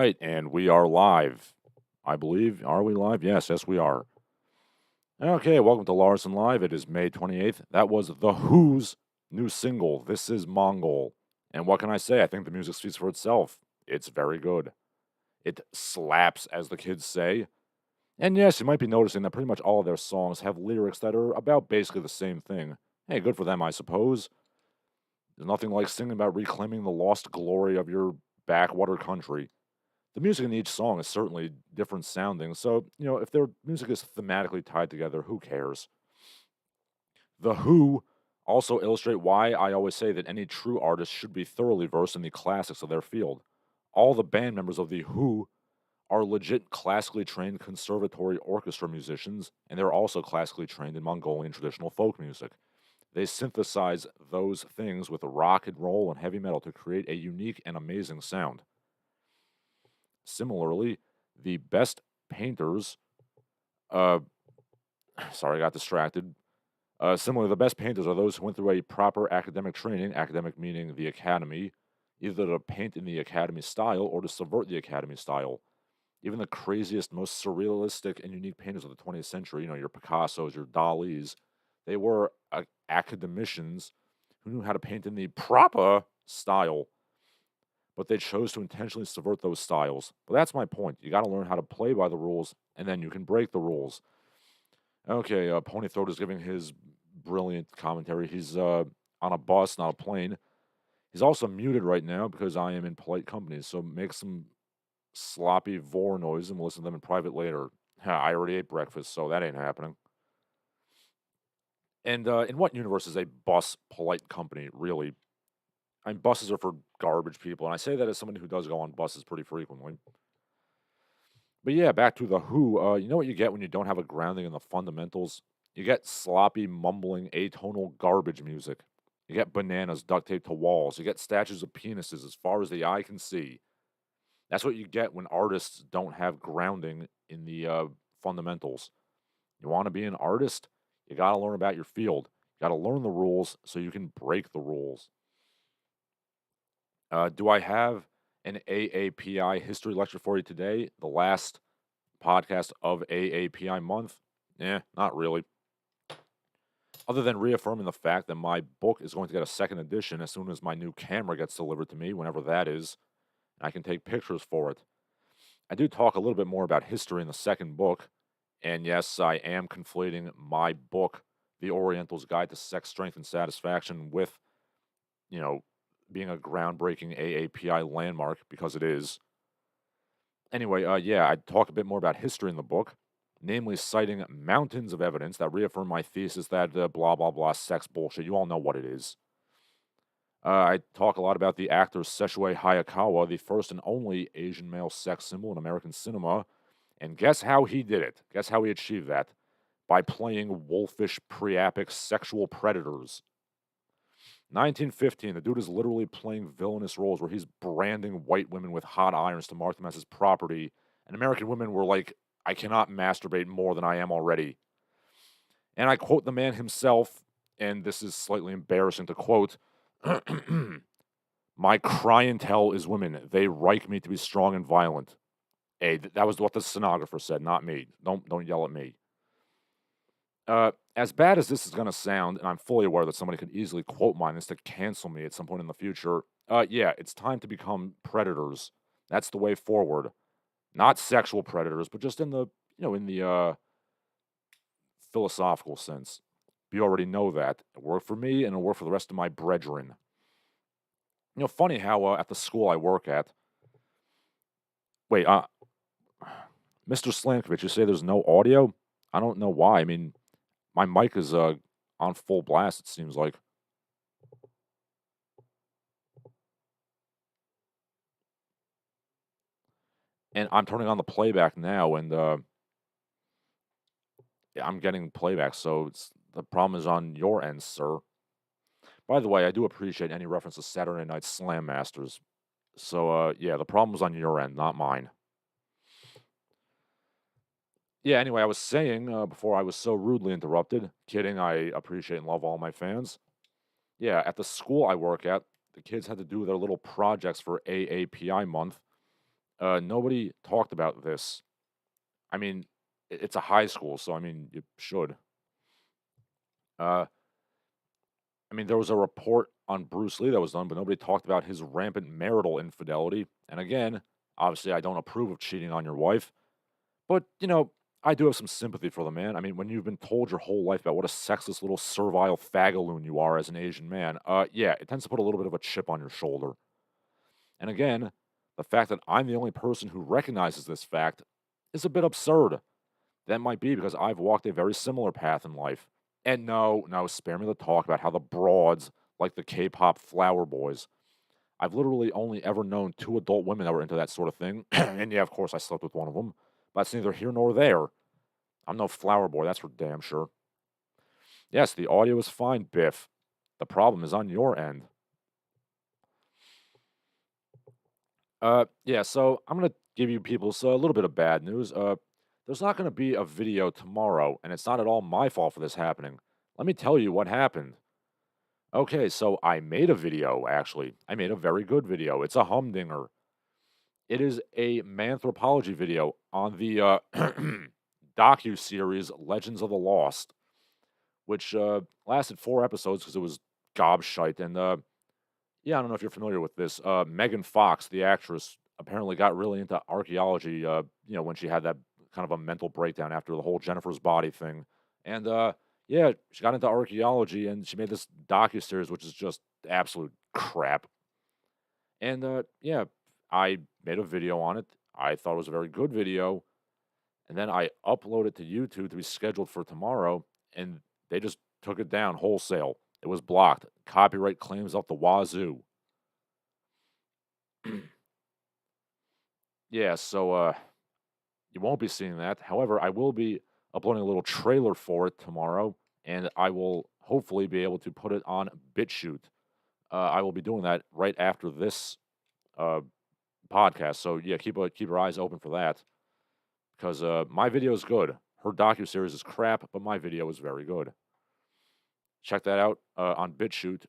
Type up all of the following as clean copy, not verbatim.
right, and we are live. I believe. Are we live? Yes, we are. Okay, welcome to Larsen Live. It is May 28th. That was The Who's new single, This Is Mongol. And what can I say? I think the music speaks for itself. It's very good. It slaps, as the kids say. And yes, you might be noticing that pretty much all of their songs have lyrics that are about basically the same thing. Hey, good for them, I suppose. There's nothing like singing about reclaiming the lost glory of your backwater country. The music in each song is certainly different sounding, so, if their music is thematically tied together, who cares? The Who also illustrate why I always say that any true artist should be thoroughly versed in the classics of their field. All the band members of The Who are legit classically trained conservatory orchestra musicians, and they're also classically trained in Mongolian traditional folk music. They synthesize those things with rock and roll and heavy metal to create a unique and amazing sound. Similarly, the best painters, uh, sorry, I got distracted. Similarly, the best painters are those who went through a proper academic training, academic meaning the academy, either to paint in the academy style or to subvert the academy style. Even the craziest, most surrealistic and unique painters of the 20th century, your Picassos, your Dalis, they were academicians who knew how to paint in the proper style, but they chose to intentionally subvert those styles. But that's my point. You got to learn how to play by the rules, and then you can break the rules. Okay, Pony Throat is giving his brilliant commentary. He's on a bus, not a plane. He's also muted right now because I am in polite company, so make some sloppy vor noise and we'll listen to them in private later. I already ate breakfast, so that ain't happening. And in what universe is a bus polite company, really? I mean, buses are for garbage people, and I say that as somebody who does go on buses pretty frequently. But yeah, back to the Who. You know what you get when you don't have a grounding in the fundamentals? You get sloppy, mumbling, atonal garbage music. You get bananas duct taped to walls. You get statues of penises as far as the eye can see. That's what you get when artists don't have grounding in the fundamentals. You want to be an artist? You got to learn about your field. You got to learn the rules so you can break the rules. Do I have an AAPI history lecture for you today? The last podcast of AAPI month? Not really. Other than reaffirming the fact that my book is going to get a second edition as soon as my new camera gets delivered to me, whenever that is, and I can take pictures for it. I do talk a little bit more about history in the second book, and yes, I am conflating my book, The Oriental's Guide to Sex, Strength, and Satisfaction, with, being a groundbreaking AAPI landmark, because it is. Anyway, I talk a bit more about history in the book, namely citing mountains of evidence that reaffirm my thesis that blah, blah, blah sex bullshit. You all know what it is. I talk a lot about the actor Sessue Hayakawa, the first and only Asian male sex symbol in American cinema. And guess how he did it? Guess how he achieved that? By playing wolfish, priapic sexual predators. 1915, the dude is literally playing villainous roles where he's branding white women with hot irons to mark them as his property, and American women were like, I cannot masturbate more than I am already. And I quote the man himself, and this is slightly embarrassing to quote, my clientele is women. They like me to be strong and violent. Hey, that was what the stenographer said, not me. Don't yell at me. As bad as this is going to sound, and I'm fully aware that somebody could easily quote mine this to cancel me at some point in the future, it's time to become predators. That's the way forward. Not sexual predators, but just in the, philosophical sense. You already know that. It worked for me, and it'll work for the rest of my brethren. Funny how at the school I work at, wait, Mr. Slankovich, you say there's no audio? I don't know why. I mean, my mic is on full blast, it seems like. And I'm turning on the playback now, and I'm getting playback, so the problem is on your end, sir. By the way, I do appreciate any reference to Saturday Night Slam Masters. So, the problem's on your end, not mine. Yeah, anyway, I was saying before I was so rudely interrupted, kidding, I appreciate and love all my fans. Yeah, at the school I work at, the kids had to do their little projects for AAPI month, Nobody talked about this. I mean, it's a high school, so I mean, you should. Uh, I mean, there was a report on Bruce Lee that was done, but nobody talked about his rampant marital infidelity. And again, obviously, I don't approve of cheating on your wife, but I do have some sympathy for the man. I mean, when you've been told your whole life about what a sexless little servile fagaloon you are as an Asian man, yeah, it tends to put a little bit of a chip on your shoulder. And again, the fact that I'm the only person who recognizes this fact is a bit absurd. That might be because I've walked a very similar path in life. And no, spare me the talk about how the broads, like the K-pop flower boys, I've literally only ever known two adult women that were into that sort of thing. And yeah, of course, I slept with one of them. But that's neither here nor there. I'm no flower boy, that's for damn sure. Yes, the audio is fine, Biff. The problem is on your end. Yeah, so I'm gonna give you people a little bit of bad news. There's not gonna be a video tomorrow, and it's not at all my fault for this happening. Let me tell you what happened. Okay, so I made a video, actually. I made a very good video. It's a humdinger. It is a manthropology video on the docu-series Legends of the Lost, which lasted 4 episodes because it was gobshite. And yeah, I don't know if you're familiar with this. Megan Fox, the actress, apparently got really into archaeology, when she had that kind of a mental breakdown after the whole Jennifer's Body thing. And yeah, she got into archaeology and she made this docu-series, which is just absolute crap. And yeah, I made a video on it. I thought it was a very good video. And then I uploaded it to YouTube to be scheduled for tomorrow. And they just took it down wholesale. It was blocked. Copyright claims up the wazoo. Yeah, so you won't be seeing that. However, I will be uploading a little trailer for it tomorrow, and I will hopefully be able to put it on BitChute. I will be doing that right after this uh, podcast. So yeah, keep your eyes open for that because my video is good. Her docu-series is crap, but my video is very good. Check that out on BitChute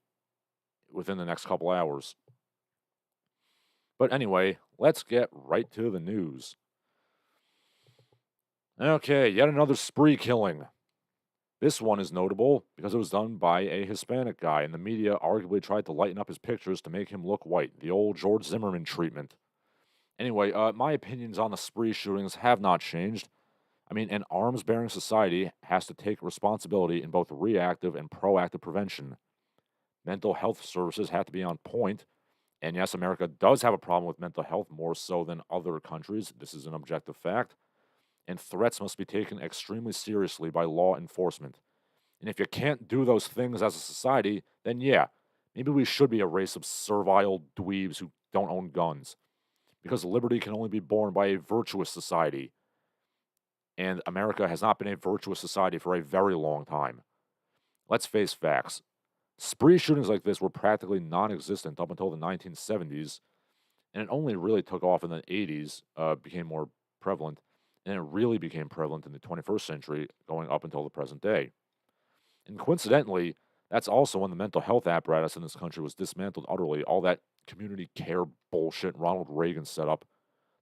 within the next couple hours. But anyway, let's get right to the news. Okay, yet another spree killing. This one is notable because it was done by a Hispanic guy, and the media arguably tried to lighten up his pictures to make him look white. The old George Zimmerman treatment. Anyway, my opinions on the spree shootings have not changed. I mean, an arms bearing society has to take responsibility in both reactive and proactive prevention. Mental health services have to be on point. And yes, America does have a problem with mental health more so than other countries. This is an objective fact. And threats must be taken extremely seriously by law enforcement. And if you can't do those things as a society, then yeah, maybe we should be a race of servile dweebs who don't own guns. Because liberty can only be born by a virtuous society. And America has not been a virtuous society for a very long time. Let's face facts. Spree shootings like this were practically non existent up until the 1970s, and it only really took off in the 80s, became more prevalent, and it really became prevalent in the 21st century, going up until the present day. And coincidentally, that's also when the mental health apparatus in this country was dismantled utterly. All that community care bullshit Ronald Reagan set up,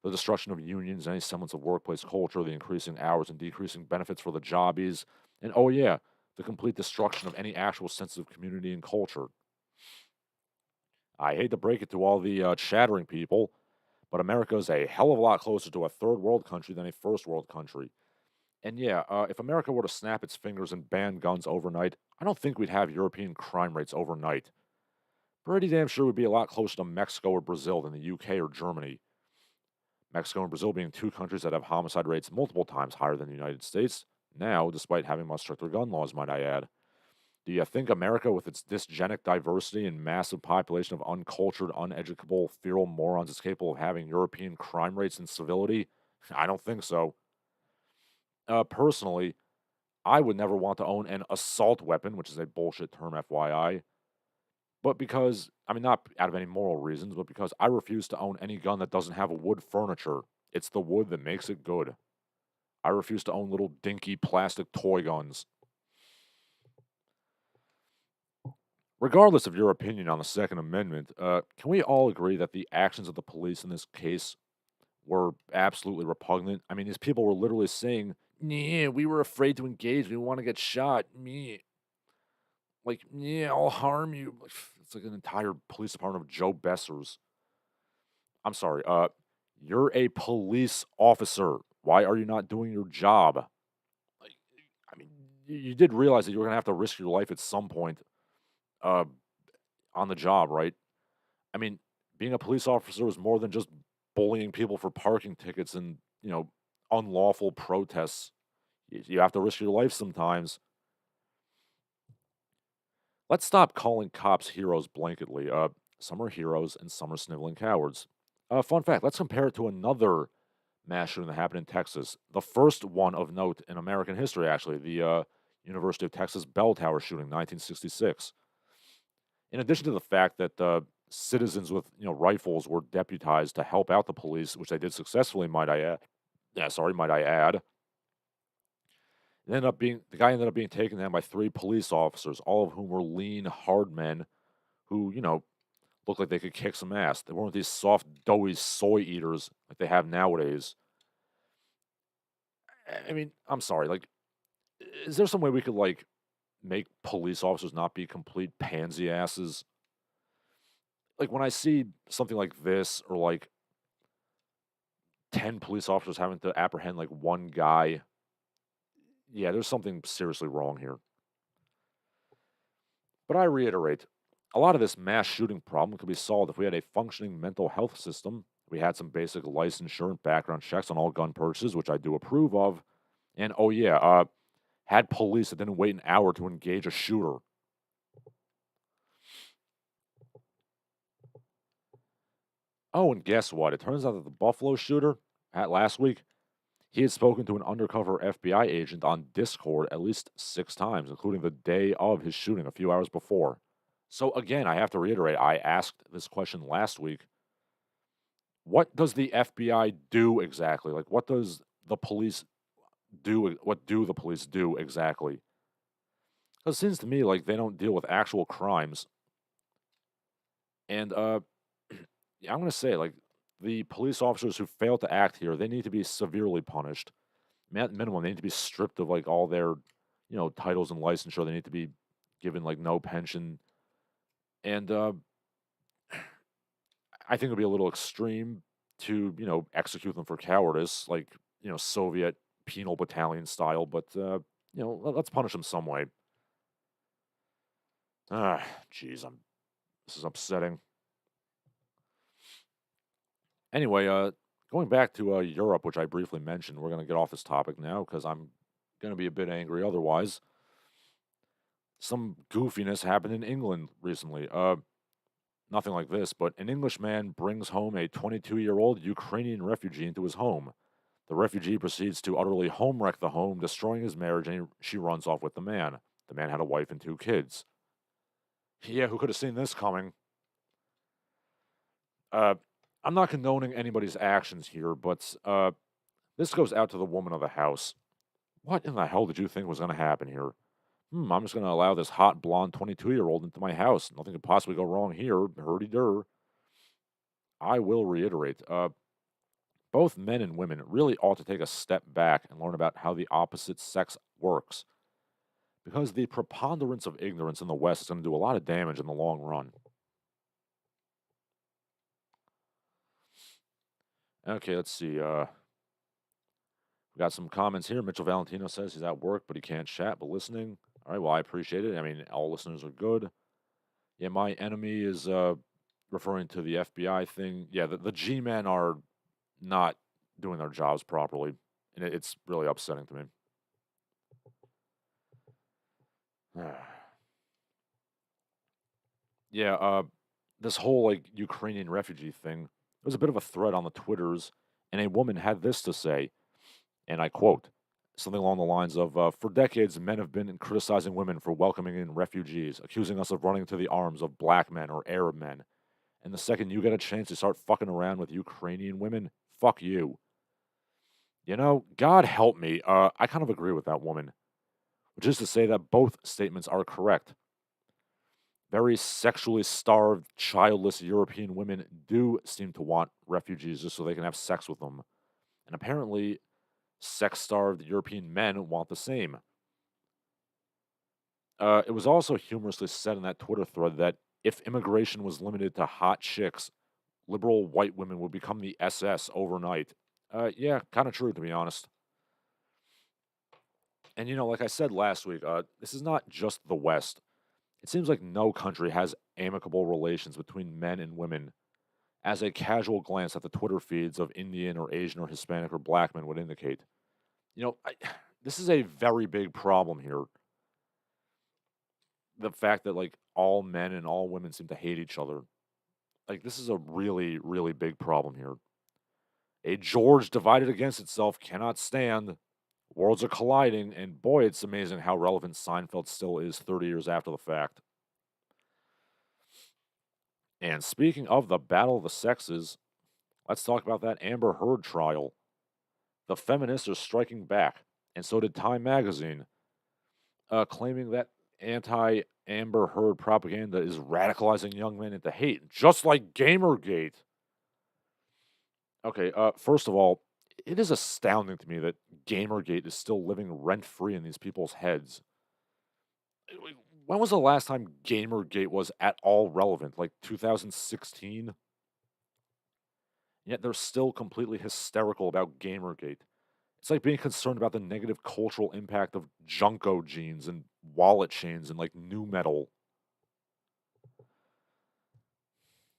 the destruction of unions, any semblance of workplace culture, the increasing hours and decreasing benefits for the jobbies, and oh yeah, the complete destruction of any actual sense of community and culture. I hate to break it to all the chattering people, but America is a hell of a lot closer to a third world country than a first world country. And yeah, if America were to snap its fingers and ban guns overnight, I don't think we'd have European crime rates overnight. Pretty damn sure we'd be a lot closer to Mexico or Brazil than the UK or Germany. Mexico and Brazil being two countries that have homicide rates multiple times higher than the United States, now, despite having much stricter gun laws, might I add. Do you think America, with its dysgenic diversity and massive population of uncultured, uneducable, feral morons, is capable of having European crime rates and civility? I don't think so. Personally, I would never want to own an assault weapon, which is a bullshit term, FYI. But because, I mean, not out of any moral reasons, but because I refuse to own any gun that doesn't have a wood furniture. It's the wood that makes it good. I refuse to own little dinky plastic toy guns. Regardless of your opinion on the Second Amendment, can we all agree that the actions of the police in this case were absolutely repugnant. I mean, these people were literally saying, "Yeah, we were afraid to engage. We want to get shot. Me, like, yeah, I'll harm you." It's like an entire police department of Joe Bessers. I'm sorry. You're a police officer. Why are you not doing your job? Like, I mean, you did realize that you were gonna have to risk your life at some point, uh, on the job, right? I mean, being a police officer is more than just bullying people for parking tickets and, unlawful protests. You have to risk your life sometimes. Let's stop calling cops heroes blanketly. Some are heroes and some are sniveling cowards. Fun fact, let's compare it to another mass shooting that happened in Texas. The first one of note in American history, actually, the University of Texas bell tower shooting, 1966. In addition to the fact that citizens with rifles were deputized to help out the police, which they did successfully, might I add. Yeah, sorry, might I add. The guy ended up being taken down by three police officers, all of whom were lean, hard men who looked like they could kick some ass. They weren't these soft, doughy soy eaters like they have nowadays. I mean, I'm sorry. Like, is there some way we could make police officers not be complete pansy asses? Like when I see something like this, or like 10 police officers having to apprehend like one guy, yeah, there's something seriously wrong here. But I reiterate, a lot of this mass shooting problem could be solved if we had a functioning mental health system. We had some basic licensure and background checks on all gun purchases, which I do approve of. And oh yeah, had police that didn't wait an hour to engage a shooter. Oh, and guess what? It turns out that the Buffalo shooter at last week, he had spoken to an undercover FBI agent on Discord at least 6 times, including the day of his shooting a few hours before. So again, I have to reiterate, I asked this question last week. What does the FBI do exactly? Like, what does the police do? What do the police do exactly? Because it seems to me like they don't deal with actual crimes. And yeah, I'm gonna say like the police officers who fail to act here, they need to be severely punished. At minimum, they need to be stripped of like all their, titles and licensure. They need to be given like no pension. And I think it'll be a little extreme to, execute them for cowardice, like, Soviet penal battalion style, but, let's punish them some way. Ah, jeez, this is upsetting. Anyway, going back to Europe, which I briefly mentioned, we're going to get off this topic now because I'm going to be a bit angry otherwise. Some goofiness happened in England recently. Nothing like this, but an Englishman brings home a 22-year-old Ukrainian refugee into his home. The refugee proceeds to utterly homewreck the home, destroying his marriage, and she runs off with the man. The man had a wife and 2 kids. Yeah, who could have seen this coming? Uh, I'm not condoning anybody's actions here, but this goes out to the woman of the house. What in the hell did you think was going to happen here? I'm just going to allow this hot blonde 22-year-old into my house. Nothing could possibly go wrong here. Hurdy-dur. I will reiterate, both men and women really ought to take a step back and learn about how the opposite sex works. Because the preponderance of ignorance in the West is going to do a lot of damage in the long run. Okay, let's see. We got some comments here. Mitchell Valentino says he's at work, but he can't chat, but listening. All right, well, I appreciate it. I mean, all listeners are good. Yeah, my enemy is referring to the FBI thing. Yeah, the G-men are not doing their jobs properly, and it's really upsetting to me. Yeah, this whole like Ukrainian refugee thing, it was a bit of a thread on the Twitters, and a woman had this to say, and I quote, something along the lines of, "For decades, men have been criticizing women for welcoming in refugees, accusing us of running to the arms of black men or Arab men. And the second you get a chance to start fucking around with Ukrainian women, fuck you." God help me. I kind of agree with that woman, which is to say that both statements are correct. very sexually starved, childless European women do seem to want refugees just so they can have sex with them. And apparently, sex starved European men want the same. It was also humorously said in that Twitter thread that if immigration was limited to hot chicks, liberal white women would become the SS overnight. Yeah, kind of true, to be honest. And, like I said last week, this is not just the West. It seems like no country has amicable relations between men and women, as a casual glance at the Twitter feeds of Indian or Asian or Hispanic or black men would indicate. This is a very big problem here. The fact that, like, all men and all women seem to hate each other. Like, this is a really, really big problem here. A George divided against itself cannot stand. Worlds are colliding, and boy, it's amazing how relevant Seinfeld still is 30 years after the fact. And speaking of the battle of the sexes, let's talk about that Amber Heard trial. The feminists are striking back, and so did Time magazine, claiming that anti Amber Heard propaganda is radicalizing young men into hate, just like Gamergate. Okay, first of all, it is astounding to me that Gamergate is still living rent free in these people's heads. When was the last time Gamergate was at all relevant? Like 2016? Yet they're still completely hysterical about Gamergate. It's like being concerned about the negative cultural impact of Junko jeans and wallet chains and like new metal.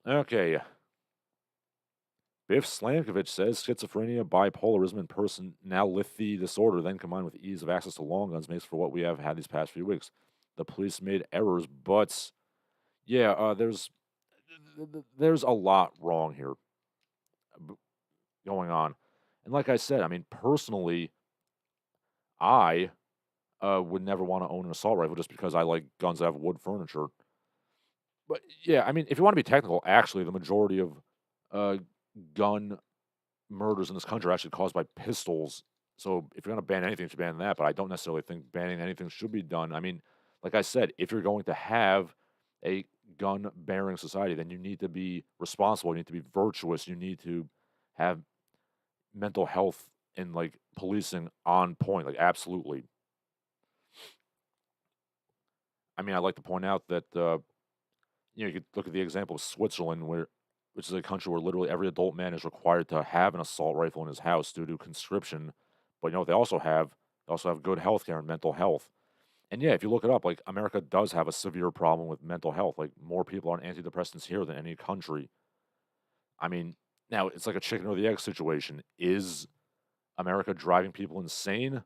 Okay. Biff Slankovich says schizophrenia, bipolarism, and personality disorder, then combined with ease of access to long guns, makes for what we have had these past few weeks. The police made errors, but yeah, there's a lot wrong here going on. And like I said, I mean, personally, I would never want to own an assault rifle just because I like guns that have wood furniture. But yeah, I mean, if you want to be technical, actually, the majority of uh, gun murders in this country are actually caused by pistols. So if you're going to ban anything, you should ban that. But I don't necessarily think banning anything should be done. I mean, like I said, if you're going to have a gun bearing society, then you need to be responsible. You need to be virtuous. You need to have mental health and like policing on point. Like, absolutely. I mean, I'd like to point out that you could look at the example of Switzerland, which is a country where literally every adult man is required to have an assault rifle in his house due to conscription. But what they also have? They also have good health care and mental health. And yeah, if you look it up, like America does have a severe problem with mental health. Like more people are on antidepressants here than any country. I mean, now it's like a chicken or the egg situation. Is America driving people insane,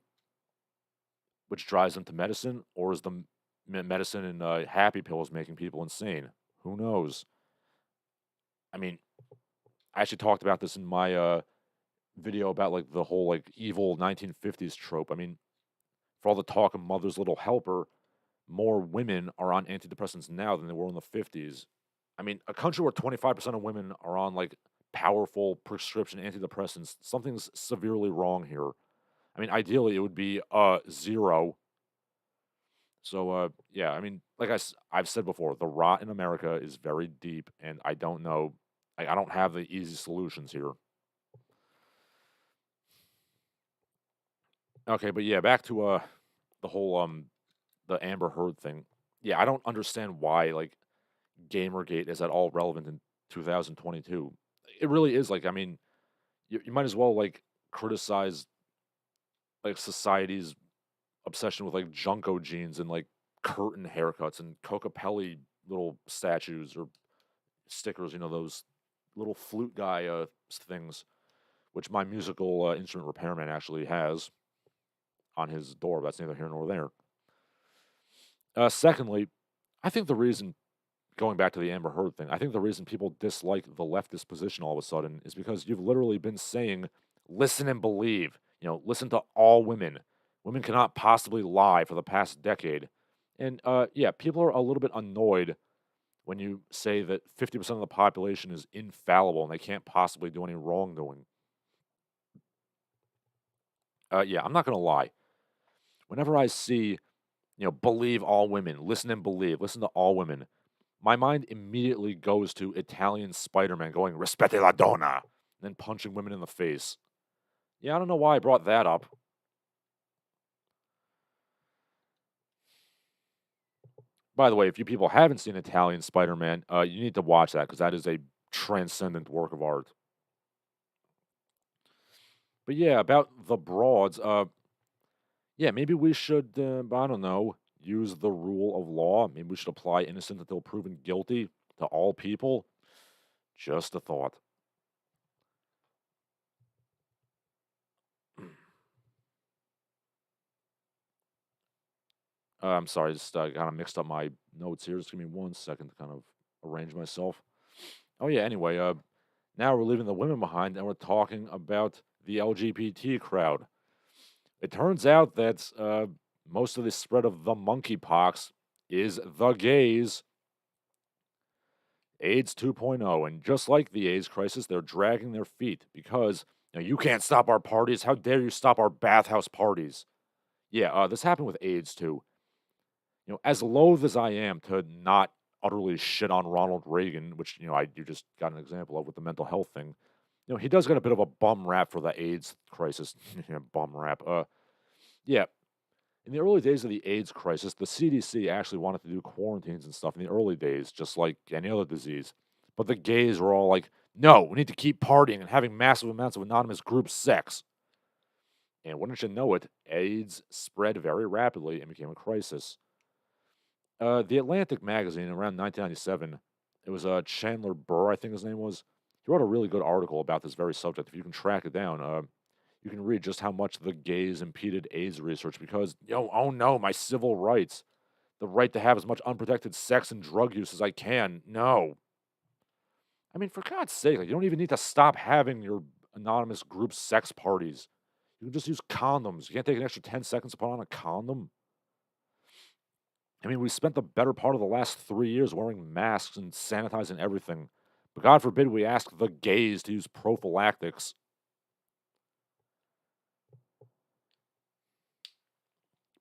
which drives them to medicine, or is the medicine and happy pills making people insane? Who knows? I mean, I actually talked about this in my video about like the whole like evil 1950s trope. I mean, for all the talk of Mother's Little Helper, more women are on antidepressants now than they were in the 50s. I mean, a country where 25% of women are on like powerful prescription antidepressants, something's severely wrong here. I mean, ideally it would be zero. So yeah, I mean, like I've said before, the rot in America is very deep, and I don't know. I don't have the easy solutions here. Okay, but yeah, back to the whole the Amber Heard thing. Yeah, I don't understand why like Gamergate is at all relevant in 2022. It really is like I mean, you might as well like criticize like society's obsession with like Junko jeans and like curtain haircuts and Cocapelli little statues or stickers, those little flute guy things, which my musical instrument repairman actually has on his door. That's neither here nor there. Secondly, I think the reason, going back to the Amber Heard thing, I think the reason people dislike the leftist position all of a sudden is because you've literally been saying, listen and believe, listen to all women. Women cannot possibly lie for the past decade. And yeah, people are a little bit annoyed when you say that 50% of the population is infallible and they can't possibly do any wrongdoing. Yeah, I'm not going to lie. Whenever I see, believe all women, listen and believe, listen to all women, my mind immediately goes to Italian Spider-Man going, "Rispette la donna," and then punching women in the face. Yeah, I don't know why I brought that up. By the way, if you people haven't seen Italian Spider-Man, you need to watch that because that is a transcendent work of art. But yeah, about the broads, yeah, maybe we should, I don't know, use the rule of law. Maybe we should apply innocent until proven guilty to all people. Just a thought. I'm sorry, just kind of mixed up my notes here. Just give me 1 second to kind of arrange myself. Oh yeah. Anyway, now we're leaving the women behind, and we're talking about the LGBT crowd. It turns out that most of the spread of the monkeypox is the gays. AIDS 2.0, and just like the AIDS crisis, they're dragging their feet because you can't stop our parties. How dare you stop our bathhouse parties? Yeah, this happened with AIDS too. As loath as I am to not utterly shit on Ronald Reagan, which you just got an example of with the mental health thing. He does get a bit of a bum rap for the AIDS crisis. Bum rap. Yeah. In the early days of the AIDS crisis, the CDC actually wanted to do quarantines and stuff in the early days, just like any other disease. But the gays were all like, no, we need to keep partying and having massive amounts of anonymous group sex. And wouldn't you know it, AIDS spread very rapidly and became a crisis. The Atlantic magazine around 1997, it was Chandler Burr, I think his name was. He wrote a really good article about this very subject. If you can track it down, you can read just how much the gays impeded AIDS research because, oh no, my civil rights, the right to have as much unprotected sex and drug use as I can. No. I mean, for God's sake, you don't even need to stop having your anonymous group sex parties. You can just use condoms. You can't take an extra 10 seconds to put on a condom. I mean, we spent the better part of the last 3 years wearing masks and sanitizing everything. But God forbid we ask the gays to use prophylactics.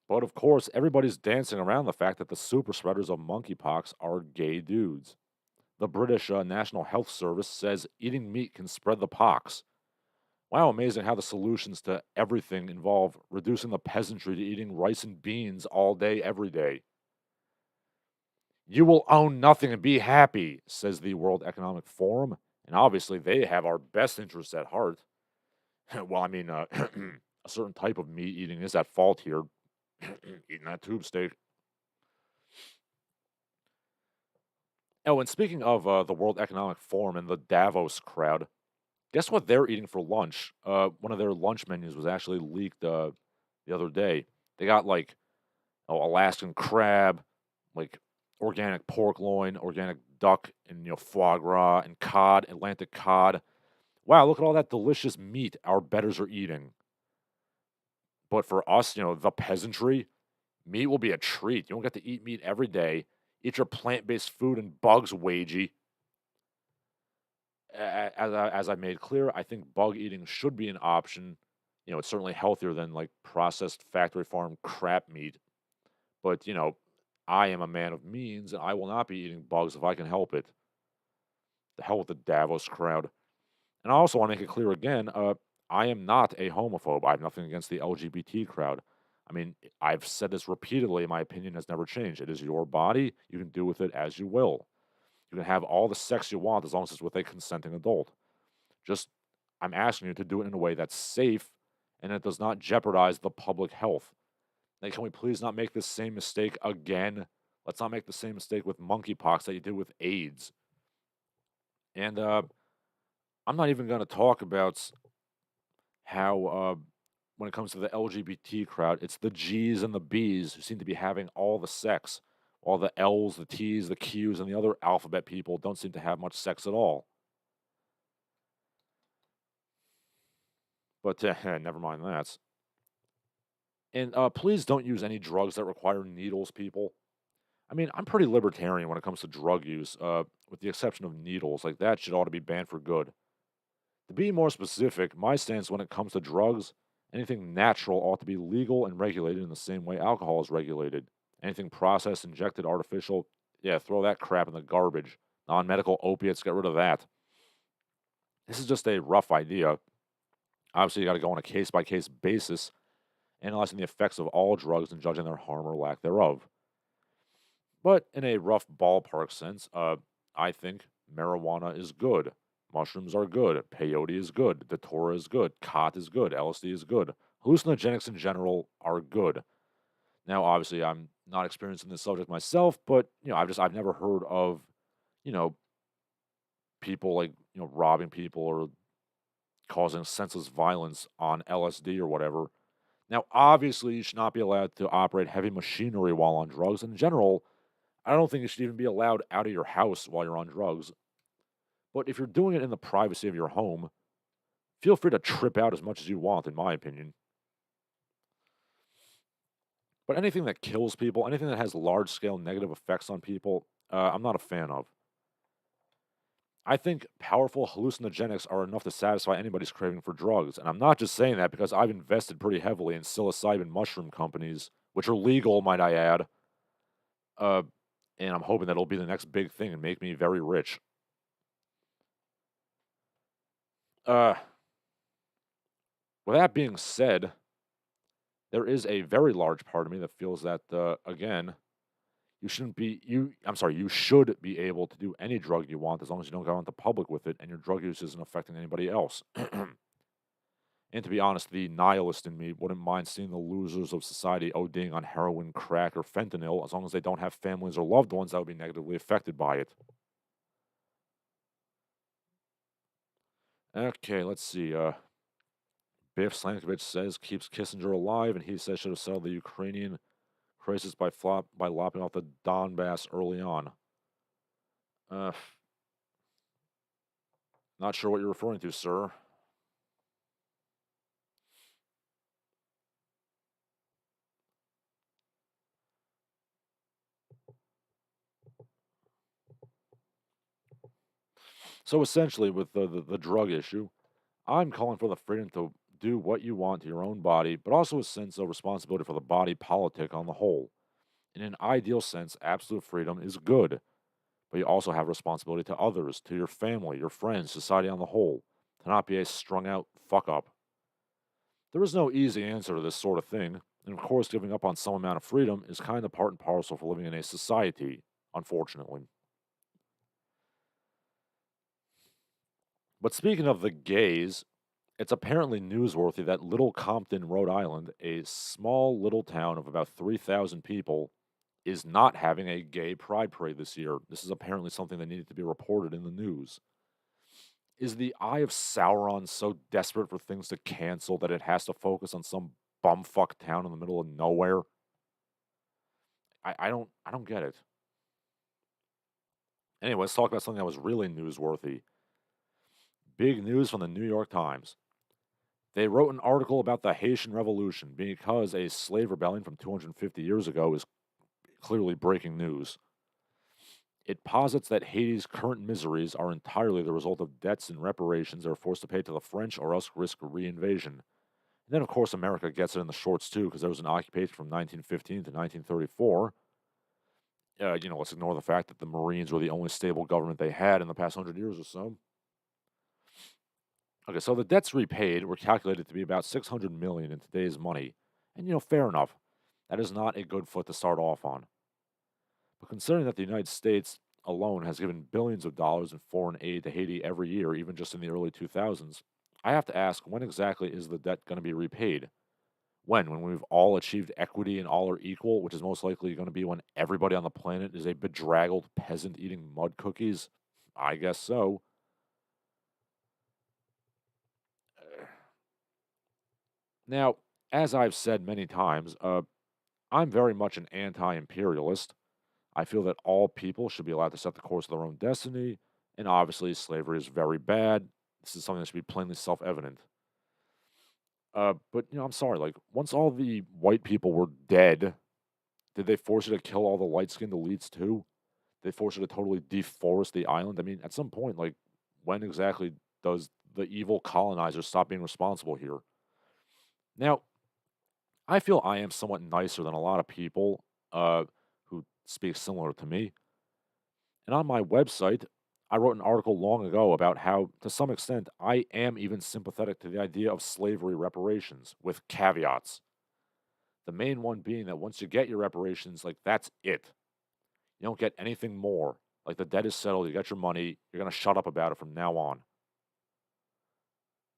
But of course, everybody's dancing around the fact that the super spreaders of monkeypox are gay dudes. The British National Health Service says eating meat can spread the pox. Wow, amazing how the solutions to everything involve reducing the peasantry to eating rice and beans all day, every day. You will own nothing and be happy, says the World Economic Forum. And obviously, they have our best interests at heart. Well, I mean, a certain type of meat eating is at fault here. Eating that tube steak. Oh, and speaking of the World Economic Forum and the Davos crowd, guess what they're eating for lunch? One of their lunch menus was actually leaked the other day. They got like Alaskan crab, like organic pork loin, organic duck, and foie gras and cod, Atlantic cod. Wow, look at all that delicious meat our betters are eating. But for us, the peasantry, meat will be a treat. You don't get to eat meat every day. Eat your plant-based food and bugs, wagey. As I made clear, I think bug eating should be an option. It's certainly healthier than like processed factory farm crap meat. But I am a man of means, and I will not be eating bugs if I can help it. The hell with the Davos crowd. And I also want to make it clear again, I am not a homophobe. I have nothing against the LGBT crowd. I mean, I've said this repeatedly. My opinion has never changed. It is your body. You can do with it as you will. You can have all the sex you want as long as it's with a consenting adult. Just, I'm asking you to do it in a way that's safe and it does not jeopardize the public health. Like, can we please not make this same mistake again? Let's not make the same mistake with monkeypox that you did with AIDS. And I'm not even going to talk about how, when it comes to the LGBT crowd, it's the G's and the B's who seem to be having all the sex, while the L's, the T's, the Q's, and the other alphabet people don't seem to have much sex at all. But never mind that. And please don't use any drugs that require needles, people. I mean, I'm pretty libertarian when it comes to drug use, with the exception of needles. Like, that shit ought to be banned for good. To be more specific, my stance when it comes to drugs, anything natural ought to be legal and regulated in the same way alcohol is regulated. Anything processed, injected, artificial Yeah, throw that crap in the garbage. Non-medical opiates, get rid of that. This is just a rough idea. Obviously, you got to go on a case-by-case basis, analyzing the effects of all drugs and judging their harm or lack thereof. But in a rough ballpark sense, I think marijuana is good. Mushrooms are good. Peyote is good. Datura is good. Khat is good. LSD is good. Hallucinogenics in general are good. Now, obviously, I'm not experienced in this subject myself, but I've never heard of, you know, people like robbing people or causing senseless violence on LSD or whatever. Now, obviously, you should not be allowed to operate heavy machinery while on drugs. In general, I don't think you should even be allowed out of your house while you're on drugs. But if you're doing it in the privacy of your home, feel free to trip out as much as you want, in my opinion. But anything that kills people, anything that has large scale negative effects on people, I'm not a fan of. I think powerful hallucinogenics are enough to satisfy anybody's craving for drugs. And I'm not just saying that because I've invested pretty heavily in psilocybin mushroom companies, which are legal, might I add. Uh, and I'm hoping that it'll be the next big thing and make me very rich. Uh, with that being said, there is a very large part of me that feels that, again, you should be able to do any drug you want as long as you don't go out into public with it and your drug use isn't affecting anybody else. And to be honest, the nihilist in me wouldn't mind seeing the losers of society ODing on heroin, crack, or fentanyl as long as they don't have families or loved ones that would be negatively affected by it. Okay, let's see. Biff Slankovich says keeps Kissinger alive, and he says should have settled the Ukrainian crisis by lopping off the Donbass early on. Uh, Not sure what you're referring to, sir. So essentially, with the drug issue, I'm calling for the freedom to do what you want to your own body, but also a sense of responsibility for the body politic on the whole. In an ideal sense, absolute freedom is good, but you also have responsibility to others, to your family, your friends, society on the whole, to not be a strung out fuck up. There is no easy answer to this sort of thing, and of course, giving up on some amount of freedom is kind of part and parcel for living in a society, unfortunately. But speaking of the gays, it's apparently newsworthy that Little Compton, Rhode Island, a small little town of about 3,000 people, is not having a gay pride parade this year. This is apparently something that needed to be reported in the news. Is the Eye of Sauron so desperate for things to cancel that it has to focus on some bumfuck town in the middle of nowhere? I don't get it. Anyway, let's talk about something that was really newsworthy. Big news from the New York Times. They wrote an article about the Haitian Revolution because a slave rebellion from 250 years ago is clearly breaking news. It posits that Haiti's current miseries are entirely the result of debts and reparations they're forced to pay to the French or else risk reinvasion. And then, of course, America gets it in the shorts too because there was an occupation from 1915 to 1934. Let's ignore the fact that the Marines were the only stable government they had in the past 100 years or so. Okay, so the debts repaid were calculated to be about 600 million in today's money. And fair enough. That is not a good foot to start off on. But considering that the United States alone has given billions of dollars in foreign aid to Haiti every year, even just in the early 2000s, I have to ask, when exactly is the debt going to be repaid? When we've all achieved equity and all are equal, which is most likely going to be when everybody on the planet is a bedraggled peasant eating mud cookies? I guess so. Now, as I've said many times, I'm very much an anti imperialist. I feel that all people should be allowed to set the course of their own destiny, and obviously, slavery is very bad. This is something that should be plainly self evident. But, I'm sorry, like, once all the white people were dead, did they force you to kill all the light skinned elites too? They force you to totally deforest the island? I mean, at some point, like, when exactly does the evil colonizer stop being responsible here? Now, I feel I am somewhat nicer than a lot of people who speak similar to me. And on my website, I wrote an article long ago about how, to some extent, I am even sympathetic to the idea of slavery reparations, with caveats. The main one being that once you get your reparations, like, that's it. You don't get anything more. Like, the debt is settled, you got your money, you're going to shut up about it from now on.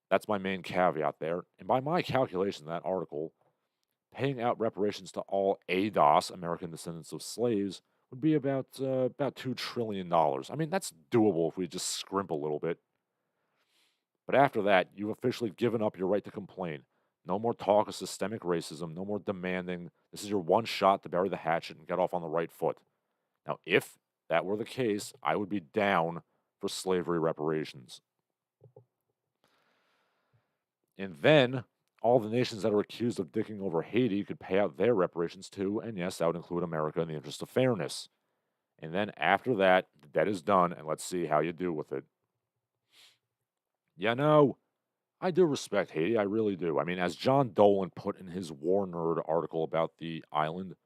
That's my main caveat there. And by my calculation in that article, paying out reparations to all ADOS, American descendants of slaves, would be about $2 trillion. I mean, that's doable if we just scrimp a little bit. But after that, you've officially given up your right to complain. No more talk of systemic racism, no more demanding. This is your one shot to bury the hatchet and get off on the right foot. Now, if that were the case, I would be down for slavery reparations. And then all the nations that are accused of dicking over Haiti could pay out their reparations too, and yes, that would include America in the interest of fairness. And then after that, the debt is done, and let's see how you do with it. Yeah, no, I do respect Haiti, I really do. I mean, as John Dolan put in his War Nerd article about the island,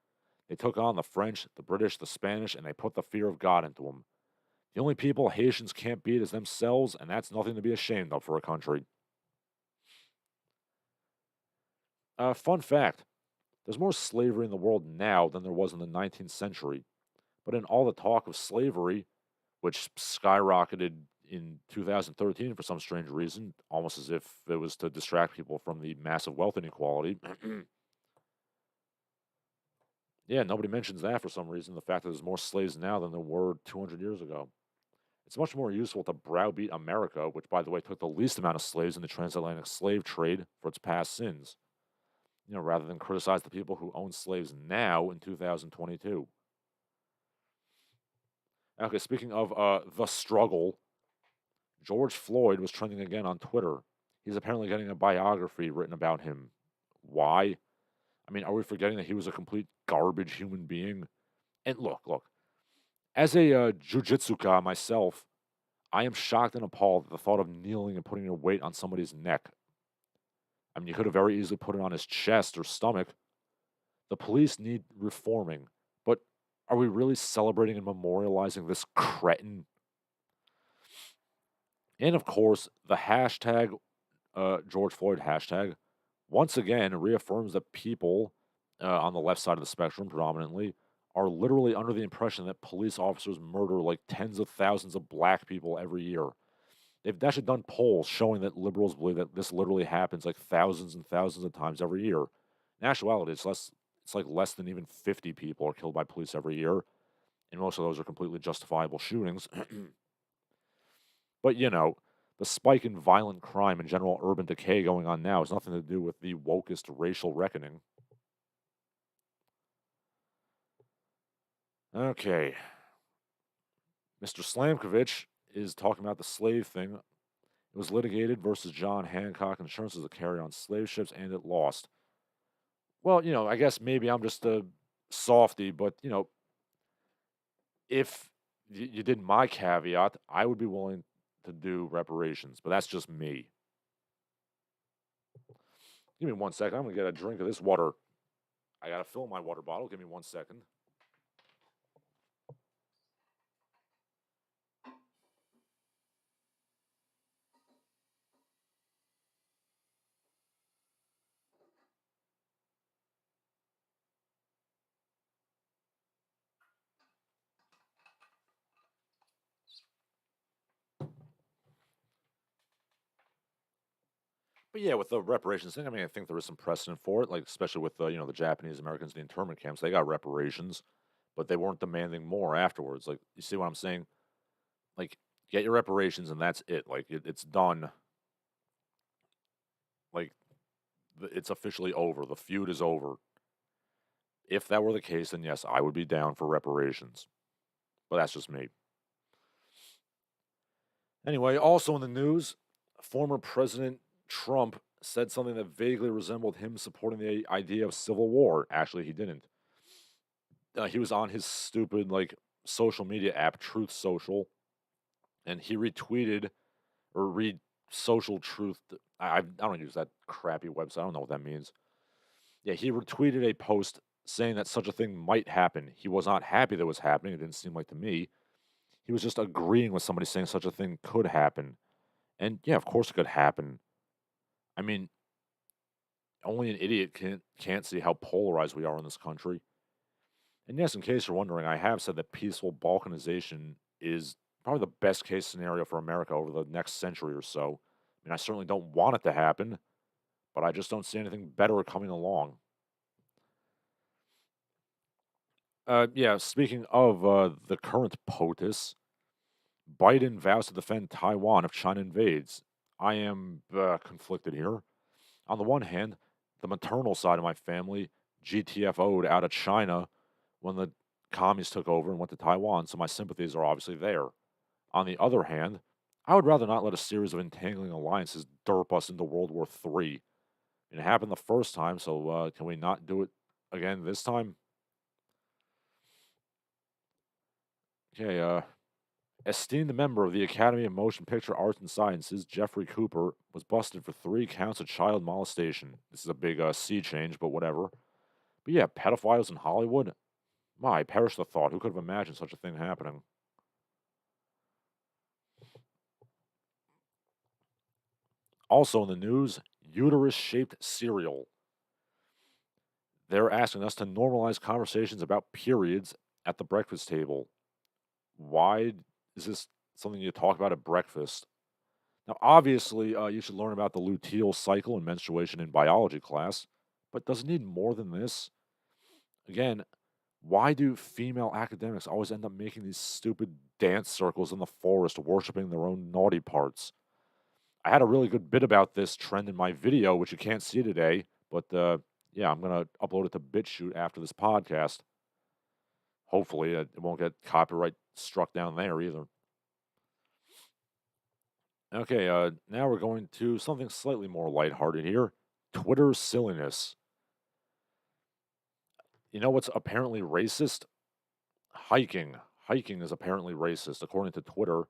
they took on the French, the British, the Spanish, and they put the fear of God into them. The only people Haitians can't beat is themselves, and that's nothing to be ashamed of for a country. Fun fact, there's more slavery in the world now than there was in the 19th century. But in all the talk of slavery, which skyrocketed in 2013 for some strange reason, almost as if it was to distract people from the massive wealth inequality. Yeah, nobody mentions that for some reason, the fact that there's more slaves now than there were 200 years ago. It's much more useful to browbeat America, which, by the way, took the least amount of slaves in the transatlantic slave trade for its past sins, rather than criticize the people who own slaves now in 2022. Okay, speaking of the struggle, George Floyd was trending again on Twitter. He's apparently getting a biography written about him. Why? I mean, are we forgetting that he was a complete garbage human being? And look, as a jujitsuka myself, I am shocked and appalled at the thought of kneeling and putting your weight on somebody's neck. I mean, you could have very easily put it on his chest or stomach. The police need reforming, but are we really celebrating and memorializing this cretin? And of course, the hashtag George Floyd hashtag once again reaffirms that people on the left side of the spectrum, predominantly, are literally under the impression that police officers murder like tens of thousands of black people every year. They've actually done polls showing that liberals believe that this literally happens like thousands and thousands of times every year. In actuality, it's less. It's like less than even 50 people are killed by police every year, and most of those are completely justifiable shootings. But the spike in violent crime and general urban decay going on now has nothing to do with the wokest racial reckoning. Okay. Mr. Slamkovich is talking about the slave thing. It was litigated versus John Hancock Insurance as a carrier on slave ships, and it lost. Well, I guess maybe I'm just a softy, but, if you did my caveat, I would be willing to do reparations, but that's just me. Give me 1 second. I'm going to get a drink of this water. I got to fill my water bottle. Give me 1 second. But yeah, with the reparations thing, I mean, I think there is some precedent for it, like especially with the Japanese Americans in the internment camps, they got reparations, but they weren't demanding more afterwards. Like, you see what I'm saying? Like, get your reparations and that's it. Like, it's done. Like, it's officially over. The feud is over. If that were the case, then yes, I would be down for reparations. But that's just me. Anyway, also in the news, former President Trump said something that vaguely resembled him supporting the idea of civil war. Actually, he didn't. He was on his stupid social media app, Truth Social, and he retweeted or read social truth. I don't use that crappy website. I don't know what that means. Yeah, he retweeted a post saying that such a thing might happen. He was not happy that it was happening. It didn't seem like to me. He was just agreeing with somebody saying such a thing could happen. And yeah, of course it could happen. I mean, only an idiot can't see how polarized we are in this country. And yes, in case you're wondering, I have said that peaceful balkanization is probably the best case scenario for America over the next century or so. I mean, I certainly don't want it to happen, but I just don't see anything better coming along. Yeah, speaking of the current POTUS, Biden vows to defend Taiwan if China invades. I am conflicted here. On the one hand, the maternal side of my family GTFO'd out of China when the commies took over and went to Taiwan, so my sympathies are obviously there. On the other hand, I would rather not let a series of entangling alliances derp us into World War III. It happened the first time, so can we not do it again this time? Okay, esteemed member of the Academy of Motion Picture Arts and Sciences, Jeffrey Cooper, was busted for 3 counts of child molestation. This is a big sea change, but whatever. But yeah, pedophiles in Hollywood? My, I perish the thought. Who could have imagined such a thing happening? Also in the news, uterus shaped cereal. They're asking us to normalize conversations about periods at the breakfast table. Why is this something you talk about at breakfast? Now, obviously, you should learn about the luteal cycle and menstruation in biology class, but does it need more than this? Again, why do female academics always end up making these stupid dance circles in the forest, worshiping their own naughty parts? I had a really good bit about this trend in my video, which you can't see today, but yeah, I'm going to upload it to BitChute after this podcast. Hopefully, it won't get copyright struck down there either. Okay, now we're going to something slightly more lighthearted here. Twitter's silliness. You know what's apparently racist? Hiking. Hiking is apparently racist, according to Twitter.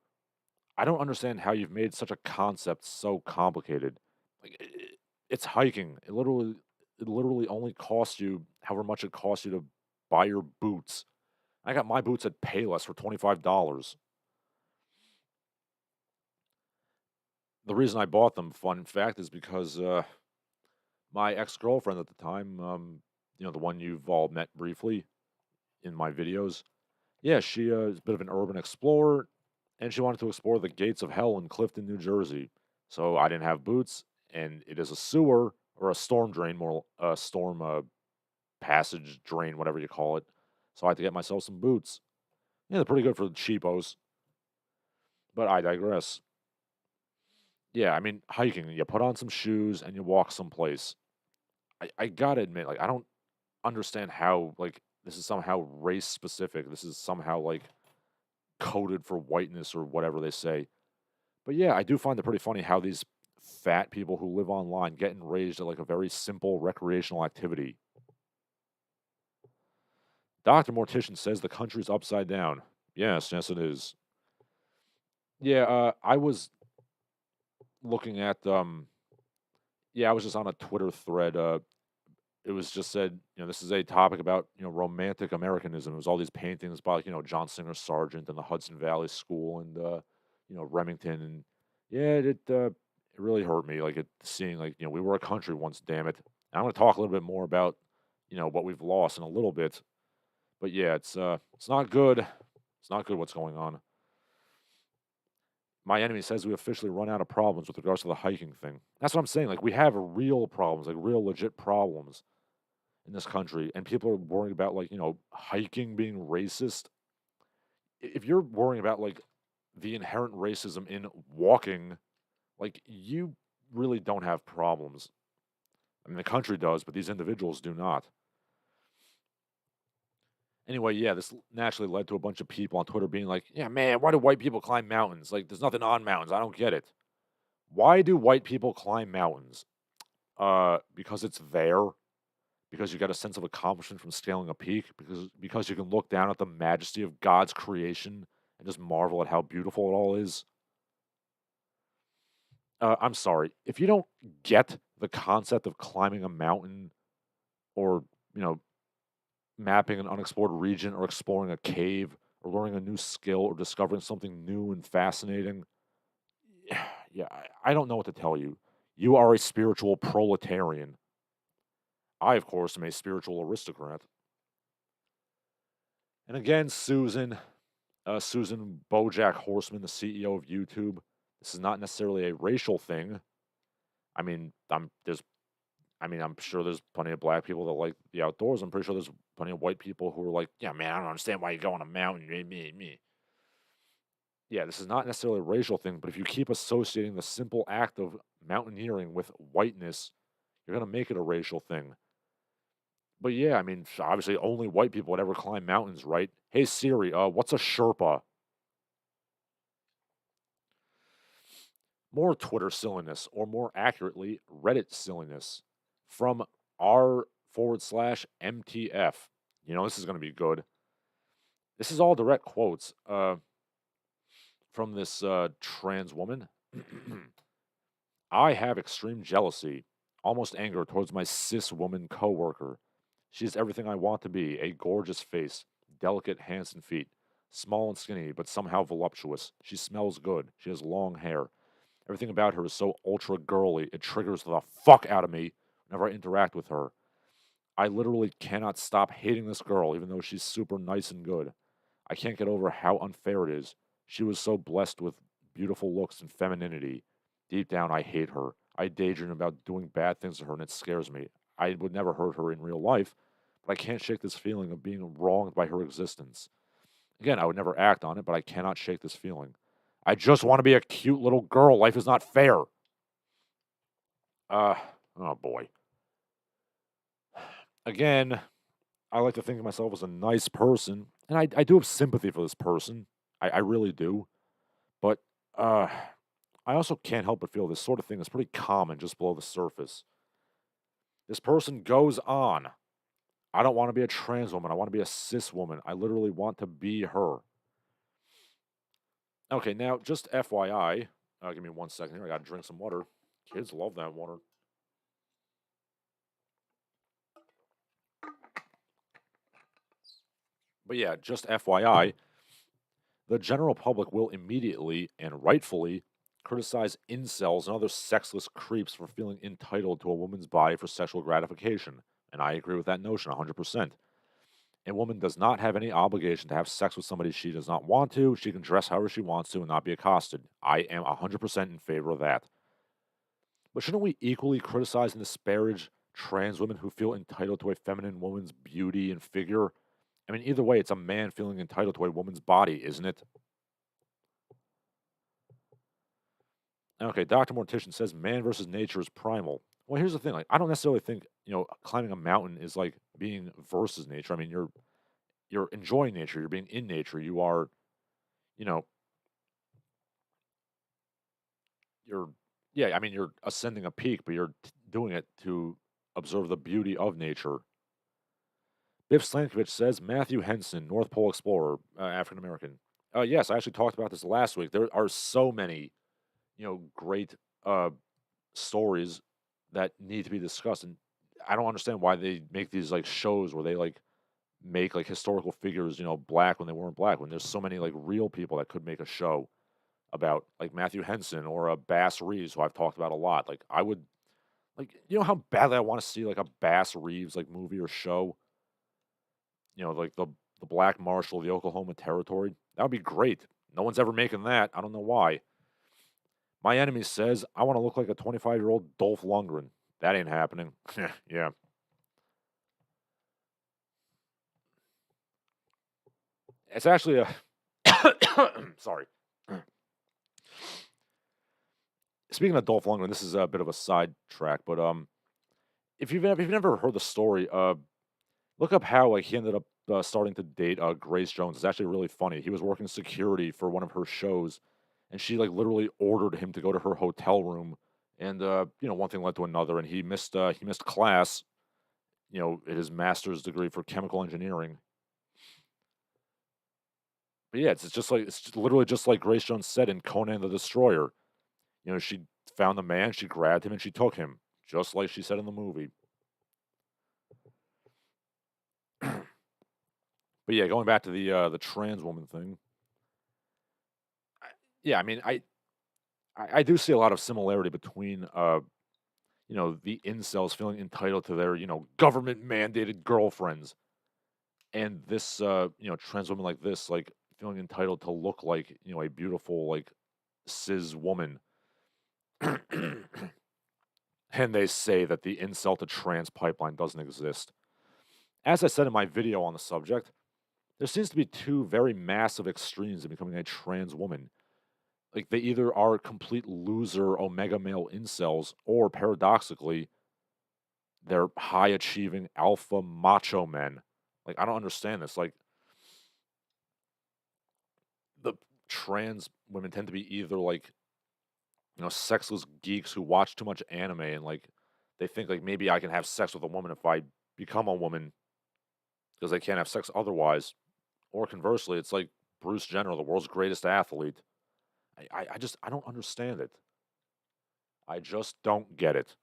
I don't understand how you've made such a concept so complicated. Like, it's hiking. It literally only costs you however much it costs you to buy your boots. I got my boots at Payless for $25. The reason I bought them, fun fact, is because my ex-girlfriend at the time, the one you've all met briefly in my videos, yeah, she is a bit of an urban explorer, and she wanted to explore the gates of hell in Clifton, New Jersey. So I didn't have boots, and it is a sewer or a storm drain, more a storm passage drain, whatever you call it. So I had to get myself some boots. Yeah, they're pretty good for the cheapos, but I digress. Yeah, I mean, hiking, you put on some shoes and you walk someplace. I gotta admit, like, I don't understand how, like, this is somehow race specific. This is somehow, like, coded for whiteness or whatever they say. But yeah, I do find it pretty funny how these fat people who live online get enraged at, like, a very simple recreational activity. Dr. Mortician says the country's upside down. Yes, yes, it is. Yeah, I was looking at, yeah, I was just on a Twitter thread. It was just said, this is a topic about, romantic Americanism. It was all these paintings by, like, John Singer Sargent and the Hudson Valley School and, Remington. And yeah, it really hurt me, like, seeing, like, we were a country once, damn it. And I'm going to talk a little bit more about, what we've lost in a little bit. But yeah, it's not good. It's not good what's going on. My enemy says we officially run out of problems with regards to the hiking thing. That's what I'm saying. Like, we have real problems, like real legit problems in this country, and people are worrying about, like, hiking being racist. If you're worrying about, like, the inherent racism in walking, like, you really don't have problems. I mean, the country does, but these individuals do not. Anyway, yeah, this naturally led to a bunch of people on Twitter being like, yeah, man, why do white people climb mountains? Like, there's nothing on mountains. I don't get it. Why do white people climb mountains? Because it's there. Because you got a sense of accomplishment from scaling a peak. Because you can look down at the majesty of God's creation and just marvel at how beautiful it all is. I'm sorry. If you don't get the concept of climbing a mountain or, mapping an unexplored region or exploring a cave or learning a new skill or discovering something new and fascinating. Yeah, I don't know what to tell you. You are a spiritual proletarian. I, of course, am a spiritual aristocrat. And again, Susan Bojack Horseman, the CEO of YouTube. This is not necessarily a racial thing. I mean, I'm sure there's plenty of black people that like the outdoors. I'm pretty sure there's plenty of white people who are like, yeah, man, I don't understand why you go on a mountain. Me. Yeah, this is not necessarily a racial thing, but if you keep associating the simple act of mountaineering with whiteness, you're going to make it a racial thing. But yeah, I mean, obviously only white people would ever climb mountains, right? Hey Siri, what's a Sherpa? More Twitter silliness, or more accurately, Reddit silliness, from r/MTF. This is going to be good. This is all direct quotes from this trans woman. I have extreme jealousy, almost anger towards my cis woman coworker. She is everything I want to be: a gorgeous face, delicate hands and feet, small and skinny, but somehow voluptuous. She smells good. She has long hair. Everything about her is so ultra girly, it triggers the fuck out of me whenever I interact with her. I literally cannot stop hating this girl, even though she's super nice and good. I can't get over how unfair it is. She was so blessed with beautiful looks and femininity. Deep down, I hate her. I daydream about doing bad things to her, and it scares me. I would never hurt her in real life, but I can't shake this feeling of being wronged by her existence. Again, I would never act on it, but I cannot shake this feeling. I just want to be a cute little girl. Life is not fair. Uh, oh boy. Again, I like to think of myself as a nice person, and I do have sympathy for this person. I really do. But uh, I also can't help but feel this sort of thing is pretty common just below the surface. This person goes on. I don't want to be a trans woman. I want to be a cis woman. I literally want to be her. Okay, now just FYI, give me 1 second here. I got to drink some water. Kids love that water. But yeah, just FYI, the general public will immediately and rightfully criticize incels and other sexless creeps for feeling entitled to a woman's body for sexual gratification. And I agree with that notion 100%. A woman does not have any obligation to have sex with somebody she does not want to. She can dress however she wants to and not be accosted. I am 100% in favor of that. But shouldn't we equally criticize and disparage trans women who feel entitled to a feminine woman's beauty and figure? I mean, either way, it's a man feeling entitled to a woman's body, isn't it? Okay, Dr. Mortician says man versus nature is primal. Well, here's the thing. Like, I don't necessarily think, climbing a mountain is like being versus nature. I mean, you're enjoying nature, you're being in nature, you are, you know, you're yeah, I mean, you're ascending a peak, but you're doing it to observe the beauty of nature. Biff Slankovich says Matthew Henson, North Pole explorer, African American. Yes, I actually talked about this last week. There are so many, great stories that need to be discussed, and I don't understand why they make these like shows where they like make like historical figures, black when they weren't black. When there's so many like real people that could make a show about, like Matthew Henson or Bass Reeves, who I've talked about a lot. Like I would, like, how badly I want to see like a Bass Reeves like movie or show. Like the Black Marshal of the Oklahoma Territory. That would be great. No one's ever making that. I don't know why. My enemy says I want to look like a 25-year-old Dolph Lundgren. That ain't happening. Yeah. It's actually a sorry. Speaking of Dolph Lundgren, this is a bit of a sidetrack, but if you've never heard the story, look up how like he ended up starting to date Grace Jones. It's actually really funny. He was working security for one of her shows, and she like literally ordered him to go to her hotel room, and one thing led to another, and he missed class, in his master's degree for chemical engineering. But yeah, it's literally just like Grace Jones said in Conan the Destroyer. She found the man, she grabbed him, and she took him, just like she said in the movie. But yeah, going back to the trans woman thing. I, yeah, I mean, I do see a lot of similarity between the incels feeling entitled to their government mandated girlfriends, and this trans woman like this, like feeling entitled to look like a beautiful like cis woman. And they say that the incel to trans pipeline doesn't exist. As I said in my video on the subject, there seems to be two very massive extremes in becoming a trans woman. Like, they either are complete loser omega male incels, or paradoxically, they're high achieving alpha macho men. Like, I don't understand this. Like, the trans women tend to be either like, sexless geeks who watch too much anime and like they think like maybe I can have sex with a woman if I become a woman because they can't have sex otherwise. Or conversely, it's like Bruce Jenner, the world's greatest athlete. I don't understand it. I just don't get it.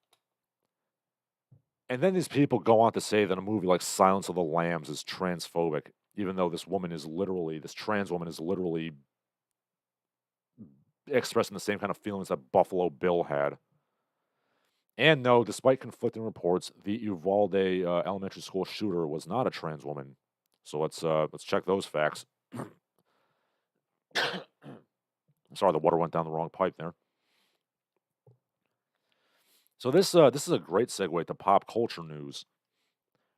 And then these people go on to say that a movie like Silence of the Lambs is transphobic, even though this trans woman is literally expressing the same kind of feelings that Buffalo Bill had. And no, despite conflicting reports, the Uvalde elementary school shooter was not a trans woman. So let's check those facts. Sorry, the water went down the wrong pipe there. So this is a great segue to pop culture news.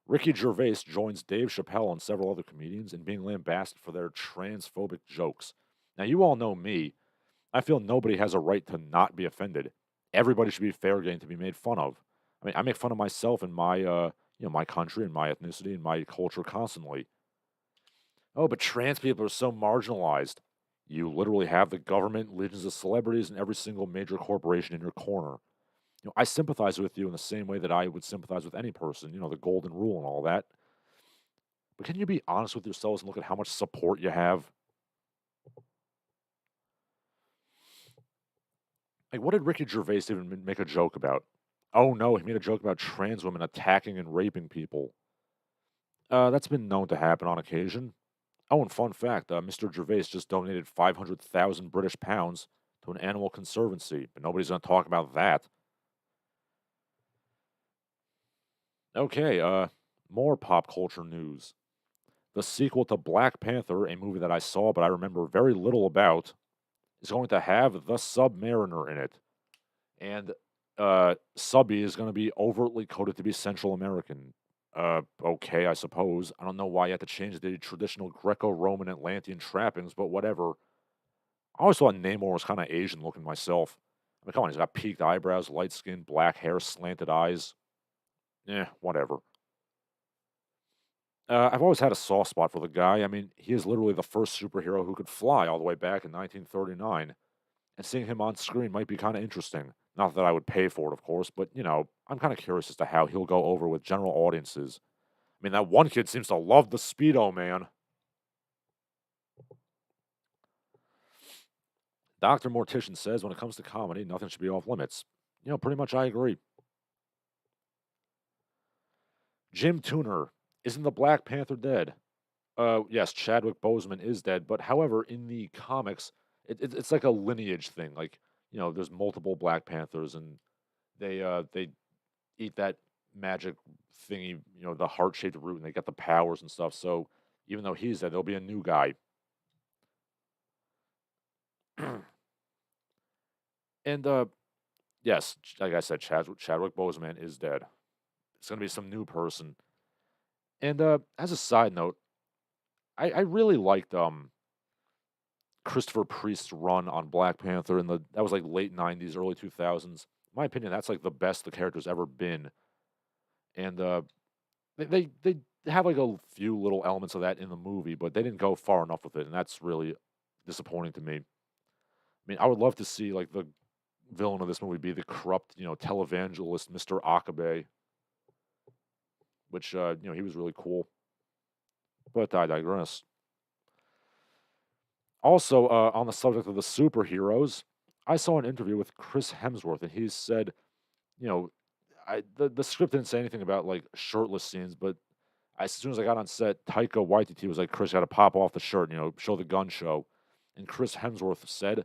Ricky Gervais joins Dave Chappelle and several other comedians in being lambasted for their transphobic jokes. Now, you all know me. I feel nobody has a right to not be offended. Everybody should be fair game to be made fun of. I mean, I make fun of myself and my my country and my ethnicity and my culture constantly. Oh, but trans people are so marginalized. You literally have the government, legions of celebrities, and every single major corporation in your corner. I sympathize with you in the same way that I would sympathize with any person, the golden rule and all that. But can you be honest with yourselves and look at how much support you have? Like, what did Ricky Gervais even make a joke about? Oh no, he made a joke about trans women attacking and raping people. That's been known to happen on occasion. Oh, and fun fact, Mr. Gervais just donated 500,000 British pounds to an animal conservancy, but nobody's going to talk about that. Okay, more pop culture news. The sequel to Black Panther, a movie that I saw but I remember very little about, is going to have the Submariner in it. And Subby is going to be overtly coded to be Central American. Okay, I suppose. I don't know why you had to change the traditional Greco-Roman Atlantean trappings, but whatever. I always thought Namor was kind of Asian looking myself. I mean, come on, he's got peaked eyebrows, light skin, black hair, slanted eyes. Whatever. I've always had a soft spot for the guy. I mean, he is literally the first superhero who could fly all the way back in 1939. And seeing him on screen might be kind of interesting. Not that I would pay for it, of course, but, I'm kind of curious as to how he'll go over with general audiences. I mean, that one kid seems to love the Speedo, man. Dr. Mortician says when it comes to comedy, nothing should be off limits. Pretty much I agree. Jim Tooner, isn't the Black Panther dead? Yes, Chadwick Boseman is dead, but however, in the comics, it's like a lineage thing. Like, there's multiple Black Panthers, and they eat that magic thingy, the heart shaped root, and they get the powers and stuff. So even though he's dead, there'll be a new guy. And yes, like I said, Chadwick Boseman is dead. It's gonna be some new person. And as a side note, I really liked Christopher Priest's run on Black Panther in that was like late '90s, early 2000s. In my opinion, that's like the best the character's ever been. And they have like a few little elements of that in the movie, but they didn't go far enough with it, and that's really disappointing to me. I mean, I would love to see like the villain of this movie be the corrupt, televangelist Mr. Akabe, which he was really cool. But I digress. Also, on the subject of the superheroes, I saw an interview with Chris Hemsworth, and he said, you know, the script didn't say anything about like shirtless scenes, but As soon as I got on set, Taika Waititi was like, "Chris, you got to pop off the shirt, show the gun show." And Chris Hemsworth said,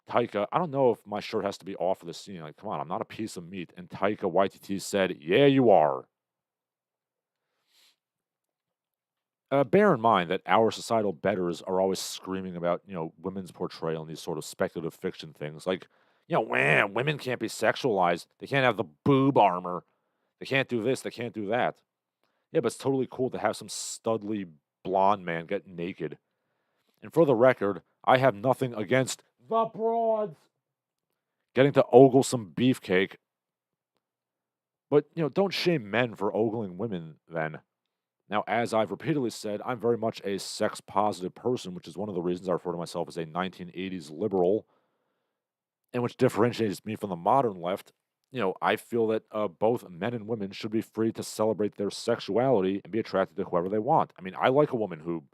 "Taika, I don't know if my shirt has to be off for the scene. Like, come on, I'm not a piece of meat." And Taika Waititi said, "Yeah, you are." Bear in mind that our societal betters are always screaming about, women's portrayal in these sort of speculative fiction things. Like, man, women can't be sexualized. They can't have the boob armor. They can't do this. They can't do that. Yeah, but it's totally cool to have some studly blonde man get naked. And for the record, I have nothing against the broads getting to ogle some beefcake. But, don't shame men for ogling women then. Now, as I've repeatedly said, I'm very much a sex positive person, which is one of the reasons I refer to myself as a 1980s liberal, and which differentiates me from the modern left. I feel that both men and women should be free to celebrate their sexuality and be attracted to whoever they want. I mean, I like a woman who,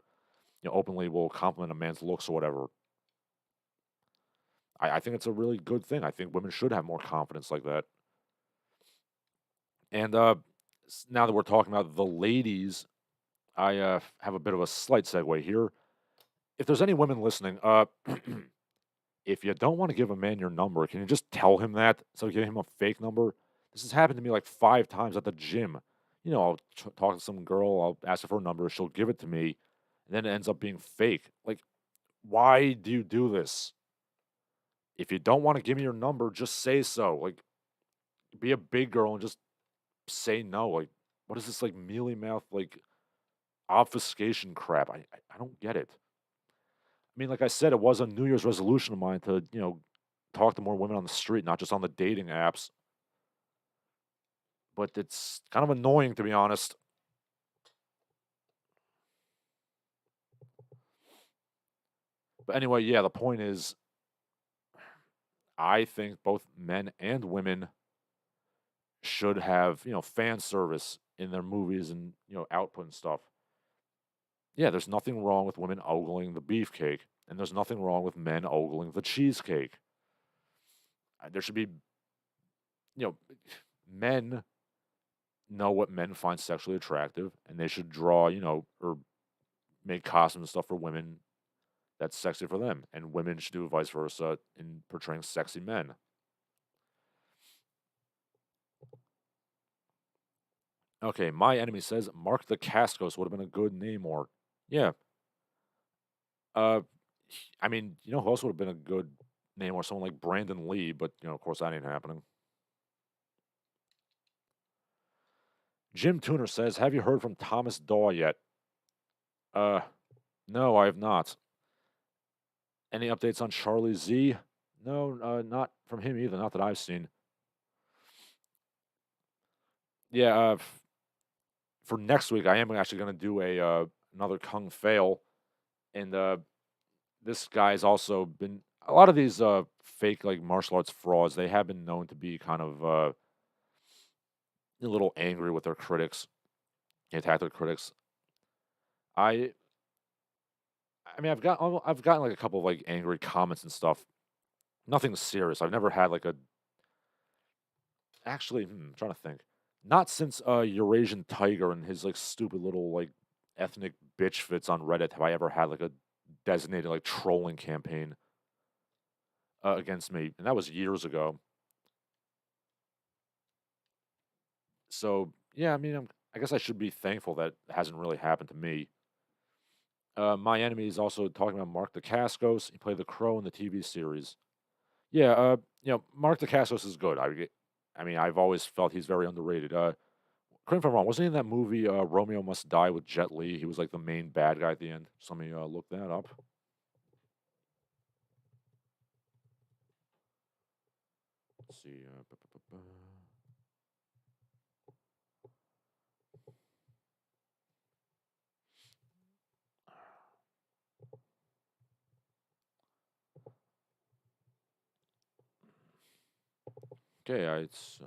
openly will compliment a man's looks or whatever. I think it's a really good thing. I think women should have more confidence like that. And now that we're talking about the ladies, I have a bit of a slight segue here. If there's any women listening, if you don't want to give a man your number, can you just tell him that instead of giving him a fake number? This has happened to me like 5 times at the gym. I'll talk to some girl, I'll ask her for a number, she'll give it to me, and then it ends up being fake. Like, why do you do this? If you don't want to give me your number, just say so. Like, be a big girl and just say no. Like, what is this like mealy mouth like obfuscation crap? I don't get it. I mean, like I said, it was a New Year's resolution of mine to, talk to more women on the street, not just on the dating apps. But it's kind of annoying, to be honest. But anyway, yeah, the point is, I think both men and women should have, fan service in their movies and, output and stuff. Yeah, there's nothing wrong with women ogling the beefcake, and there's nothing wrong with men ogling the cheesecake. There should be, men know what men find sexually attractive, and they should draw, or make costumes and stuff for women that's sexy for them, and women should do vice versa in portraying sexy men. Okay, my enemy says Mark the Cascos would have been a good name, or yeah. Uh, I mean, who else would have been a good name, or someone like Brandon Lee, but of course, that ain't happening. Jim Tuner says, "Have you heard from Thomas Daw yet?" Uh, no, I have not. Any updates on Charlie Z? No, not from him either. Not that I've seen. Yeah, for next week, I am actually going to do a another Kung Fail, and this guy's also been a lot of these fake like martial arts frauds. They have been known to be kind of a little angry with their critics, attack their critics. I, I mean, I've gotten like a couple of like angry comments and stuff. Nothing serious. I've never had like a actually. I'm trying to think. Not since Eurasian Tiger and his like stupid little like ethnic bitch fits on Reddit have I ever had like a designated like trolling campaign against me, and that was years ago. So yeah, I mean, I guess I should be thankful that it hasn't really happened to me. My enemy is also talking about Mark Dacascos. He played the Crow in the TV series. Yeah, Mark Dacascos is good. I mean, I've always felt he's very underrated. Correct me if I'm wrong. Wasn't he in that movie Romeo Must Die with Jet Li? He was like the main bad guy at the end. Somebody look that up. Let's see. Okay, it's.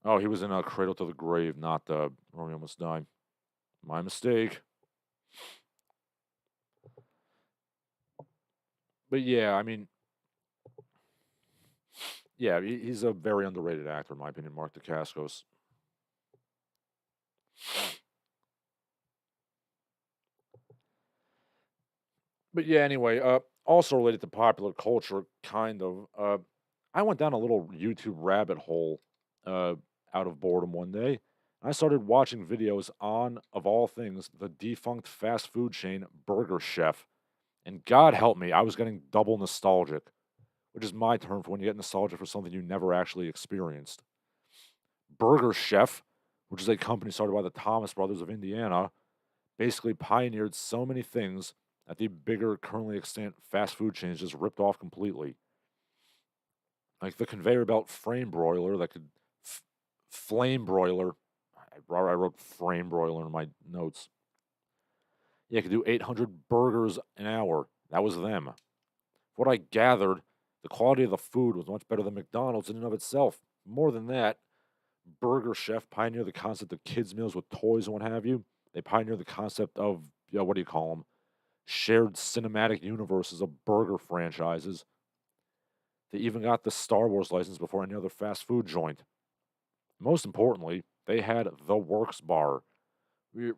Oh, he was in Cradle to the Grave, not Romeo Must Die. My mistake. But yeah, I mean, Yeah, he's a very underrated actor, in my opinion, Mark Dacascos. But yeah, anyway, also related to popular culture, kind of. I went down a little YouTube rabbit hole uh, out of boredom one day. I started watching videos on, of all things, the defunct fast food chain Burger Chef. And God help me, I was getting double nostalgic, which is my term for when you get nostalgia for something you never actually experienced. Burger Chef, which is a company started by the Thomas brothers of Indiana, basically pioneered so many things that the bigger, currently extant fast food chains just ripped off completely. Like the conveyor belt frame broiler that could flame broiler. I wrote frame broiler in my notes. Yeah, it could do 800 burgers an hour. That was them. What I gathered, the quality of the food was much better than McDonald's in and of itself. More than that, Burger Chef pioneered the concept of kids' meals with toys and what have you. They pioneered the concept of, what do you call them? Shared cinematic universes of burger franchises. They even got the Star Wars license before any other fast food joint. Most importantly, they had the Works Bar,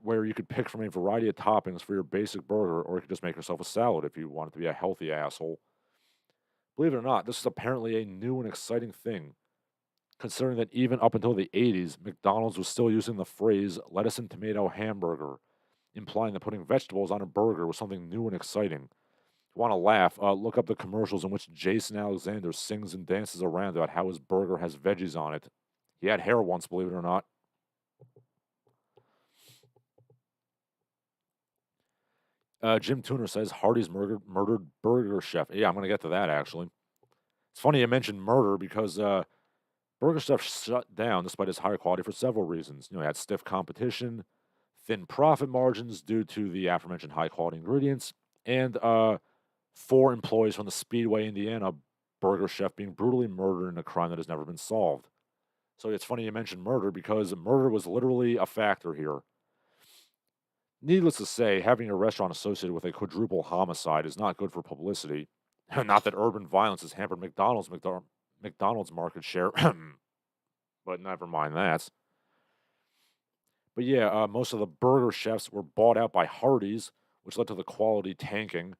where you could pick from a variety of toppings for your basic burger, or you could just make yourself a salad if you wanted to be a healthy asshole. Believe it or not, this is apparently a new and exciting thing, considering that even up until the 80s, McDonald's was still using the phrase lettuce and tomato hamburger, implying that putting vegetables on a burger was something new and exciting. If you want to laugh, look up the commercials in which Jason Alexander sings and dances around about how his burger has veggies on it. He had hair once, believe it or not. Jim Tooner says Hardy's murdered Burger Chef. Yeah, I'm going to get to that actually. It's funny you mentioned murder because Burger Chef shut down despite its higher quality for several reasons. It had stiff competition, thin profit margins due to the aforementioned high quality ingredients, and 4 employees from the Speedway, Indiana Burger Chef being brutally murdered in a crime that has never been solved. So it's funny you mentioned murder because murder was literally a factor here. Needless to say, having a restaurant associated with a quadruple homicide is not good for publicity. Not that urban violence has hampered McDonald's market share, but never mind that. But yeah, most of the burger chefs were bought out by Hardee's, which led to the quality tanking.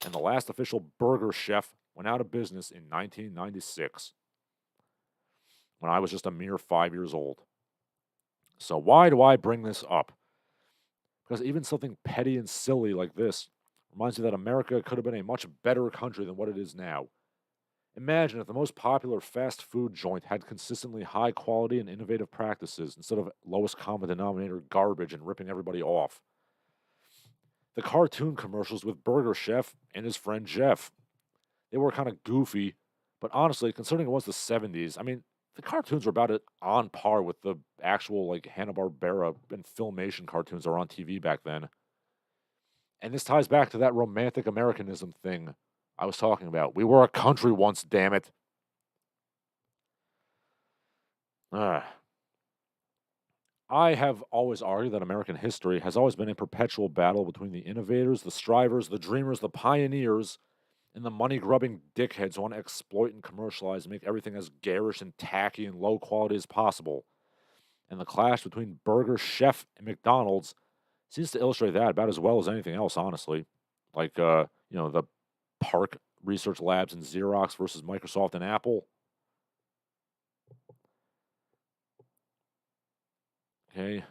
And the last official burger chef went out of business in 1996, when I was just a mere 5 years old. So why do I bring this up? Because even something petty and silly like this reminds me that America could have been a much better country than what it is now. Imagine if the most popular fast food joint had consistently high quality and innovative practices instead of lowest common denominator garbage and ripping everybody off. The cartoon commercials with Burger Chef and his friend Jeff, they were kind of goofy, but honestly, considering it was the 70s, I mean, the cartoons were about it on par with the actual like Hanna-Barbera and Filmation cartoons that were on TV back then. And this ties back to that romantic Americanism thing I was talking about. We were a country once, damn it. Ah. I have always argued that American history has always been a perpetual battle between the innovators, the strivers, the dreamers, the pioneers, and the money grubbing dickheads who want to exploit and commercialize and make everything as garish and tacky and low quality as possible. And the clash between Burger Chef and McDonald's seems to illustrate that about as well as anything else, honestly. Like, the Park Research Labs and Xerox versus Microsoft and Apple. Okay.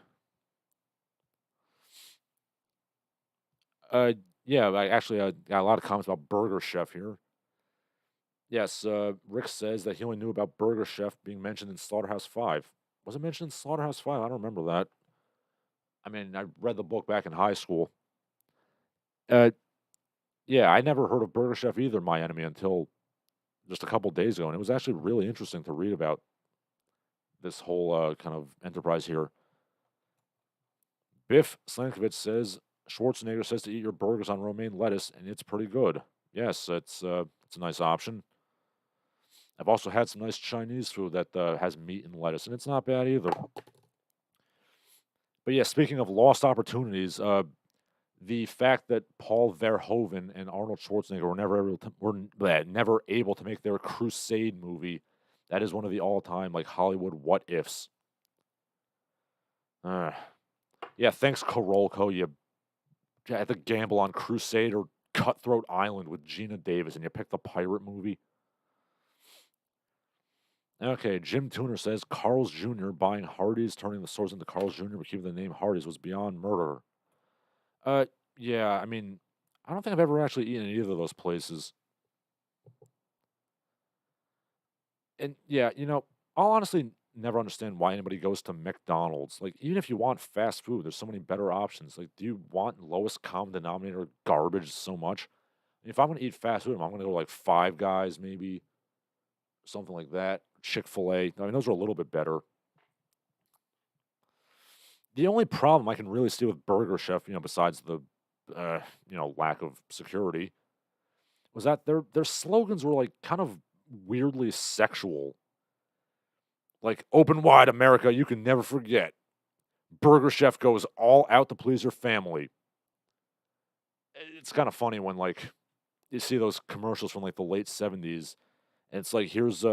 Uh, yeah, I actually got a lot of comments about Burger Chef here. Yes, Rick says that he only knew about Burger Chef being mentioned in Slaughterhouse 5. Was it mentioned in Slaughterhouse 5? I don't remember that. I mean, I read the book back in high school. Uh, yeah, I never heard of Burger Chef either, My Enemy, until just a couple days ago, and it was actually really interesting to read about this whole kind of enterprise here. Biff Slankovich says Schwarzenegger says to eat your burgers on romaine lettuce, and it's pretty good. Yes, it's a nice option. I've also had some nice Chinese food that has meat and lettuce, and it's not bad either. But yeah, speaking of lost opportunities, the fact that Paul Verhoeven and Arnold Schwarzenegger were never able to make their Crusade movie That is one of the all-time like Hollywood what ifs. Uh, yeah, thanks Karolko. You had to gamble on Crusade or Cutthroat Island with Gina Davis, and you picked the pirate movie. Okay, Jim Tuner says Carl's Jr. buying Hardee's, turning the stores into Carl's Jr., but keeping the name Hardee's was beyond murder. Uh, yeah, I mean, I don't think I've ever actually eaten at either of those places. And yeah, I'll honestly never understand why anybody goes to McDonald's. Like, even if you want fast food, there's so many better options. Like, do you want lowest common denominator garbage so much? If I'm gonna eat fast food, I'm gonna go like Five Guys, maybe something like that. Chick-fil-A. I mean, those are a little bit better. The only problem I can really see with Burger Chef, besides the, lack of security, was that their slogans were like kind of weirdly sexual. Like, open wide, America, you can never forget. Burger Chef goes all out to please your family. It's kind of funny when, like, you see those commercials from, like, the late 70s, and it's like, here's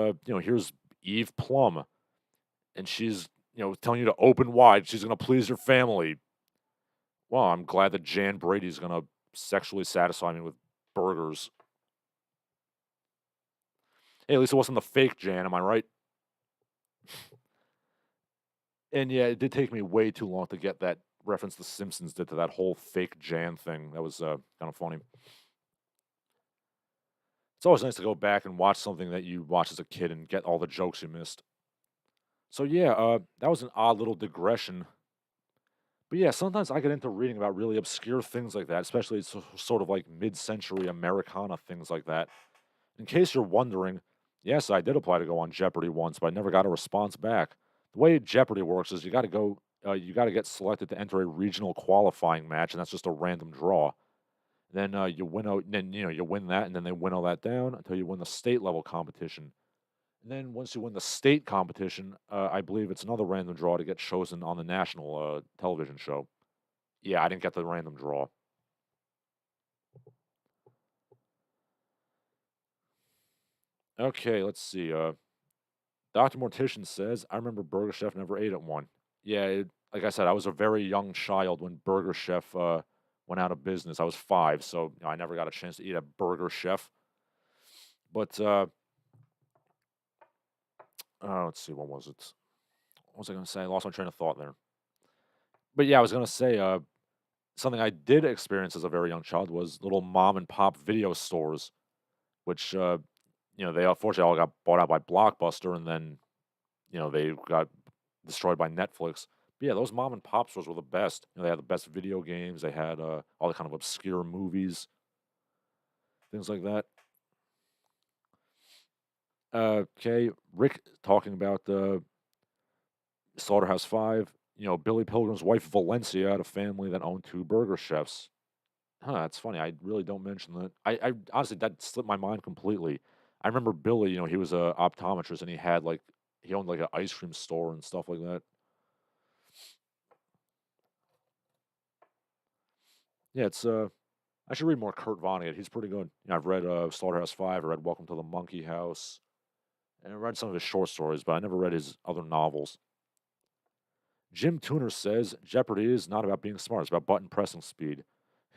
Eve Plum, and she's, telling you to open wide. She's going to please your family. Well, I'm glad that Jan Brady's going to sexually satisfy me with burgers. Hey, at least it wasn't the fake Jan, am I right? And yeah, it did take me way too long to get that reference the Simpsons did to that whole fake Jan thing. That was kind of funny. It's always nice to go back and watch something that you watched as a kid and get all the jokes you missed. So yeah, that was an odd little digression. But yeah, sometimes I get into reading about really obscure things like that, especially sort of like mid-century Americana things like that. In case you're wondering, yes, I did apply to go on Jeopardy once, but I never got a response back. The way Jeopardy works is you got to get selected to enter a regional qualifying match, and that's just a random draw. Then you win that, and then they winnow that down until you win the state level competition. And then once you win the state competition, I believe it's another random draw to get chosen on the national television show. Yeah, I didn't get the random draw. Okay, let's see. Dr. Mortician says, I remember Burger Chef never ate at one. Yeah, like I said, I was a very young child when Burger Chef went out of business. I was 5, so I never got a chance to eat at Burger Chef. But let's see, what was it? What was I going to say? I lost my train of thought there. But yeah, I was going to say something I did experience as a very young child was little mom and pop video stores, which they unfortunately all got bought out by Blockbuster, and then they got destroyed by Netflix. But yeah, those mom and pop stores were the best. They had the best video games. They had all the kind of obscure movies, things like that. Okay, Rick talking about Slaughterhouse Five. Billy Pilgrim's wife Valencia had a family that owned 2 burger chefs. Huh, that's funny. I really don't mention that. I honestly that slipped my mind completely. I remember Billy. He was a optometrist, and he owned like an ice cream store and stuff like that. Yeah, it's I should read more Kurt Vonnegut. He's pretty good. I've read Slaughterhouse Five. I read Welcome to the Monkey House, and I read some of his short stories, but I never read his other novels. Jim Tuner says Jeopardy is not about being smart; it's about button pressing speed.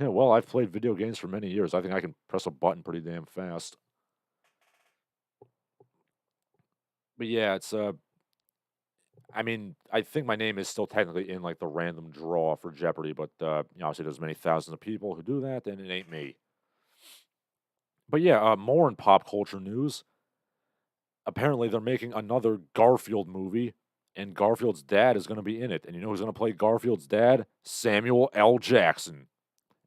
Yeah, well, I've played video games for many years. I think I can press a button pretty damn fast. But yeah, it's I mean, I think my name is still technically in like the random draw for Jeopardy, but obviously there's many thousands of people who do that, and it ain't me. But yeah, more in pop culture news. Apparently, they're making another Garfield movie, and Garfield's dad is going to be in it. And you know who's going to play Garfield's dad? Samuel L. Jackson.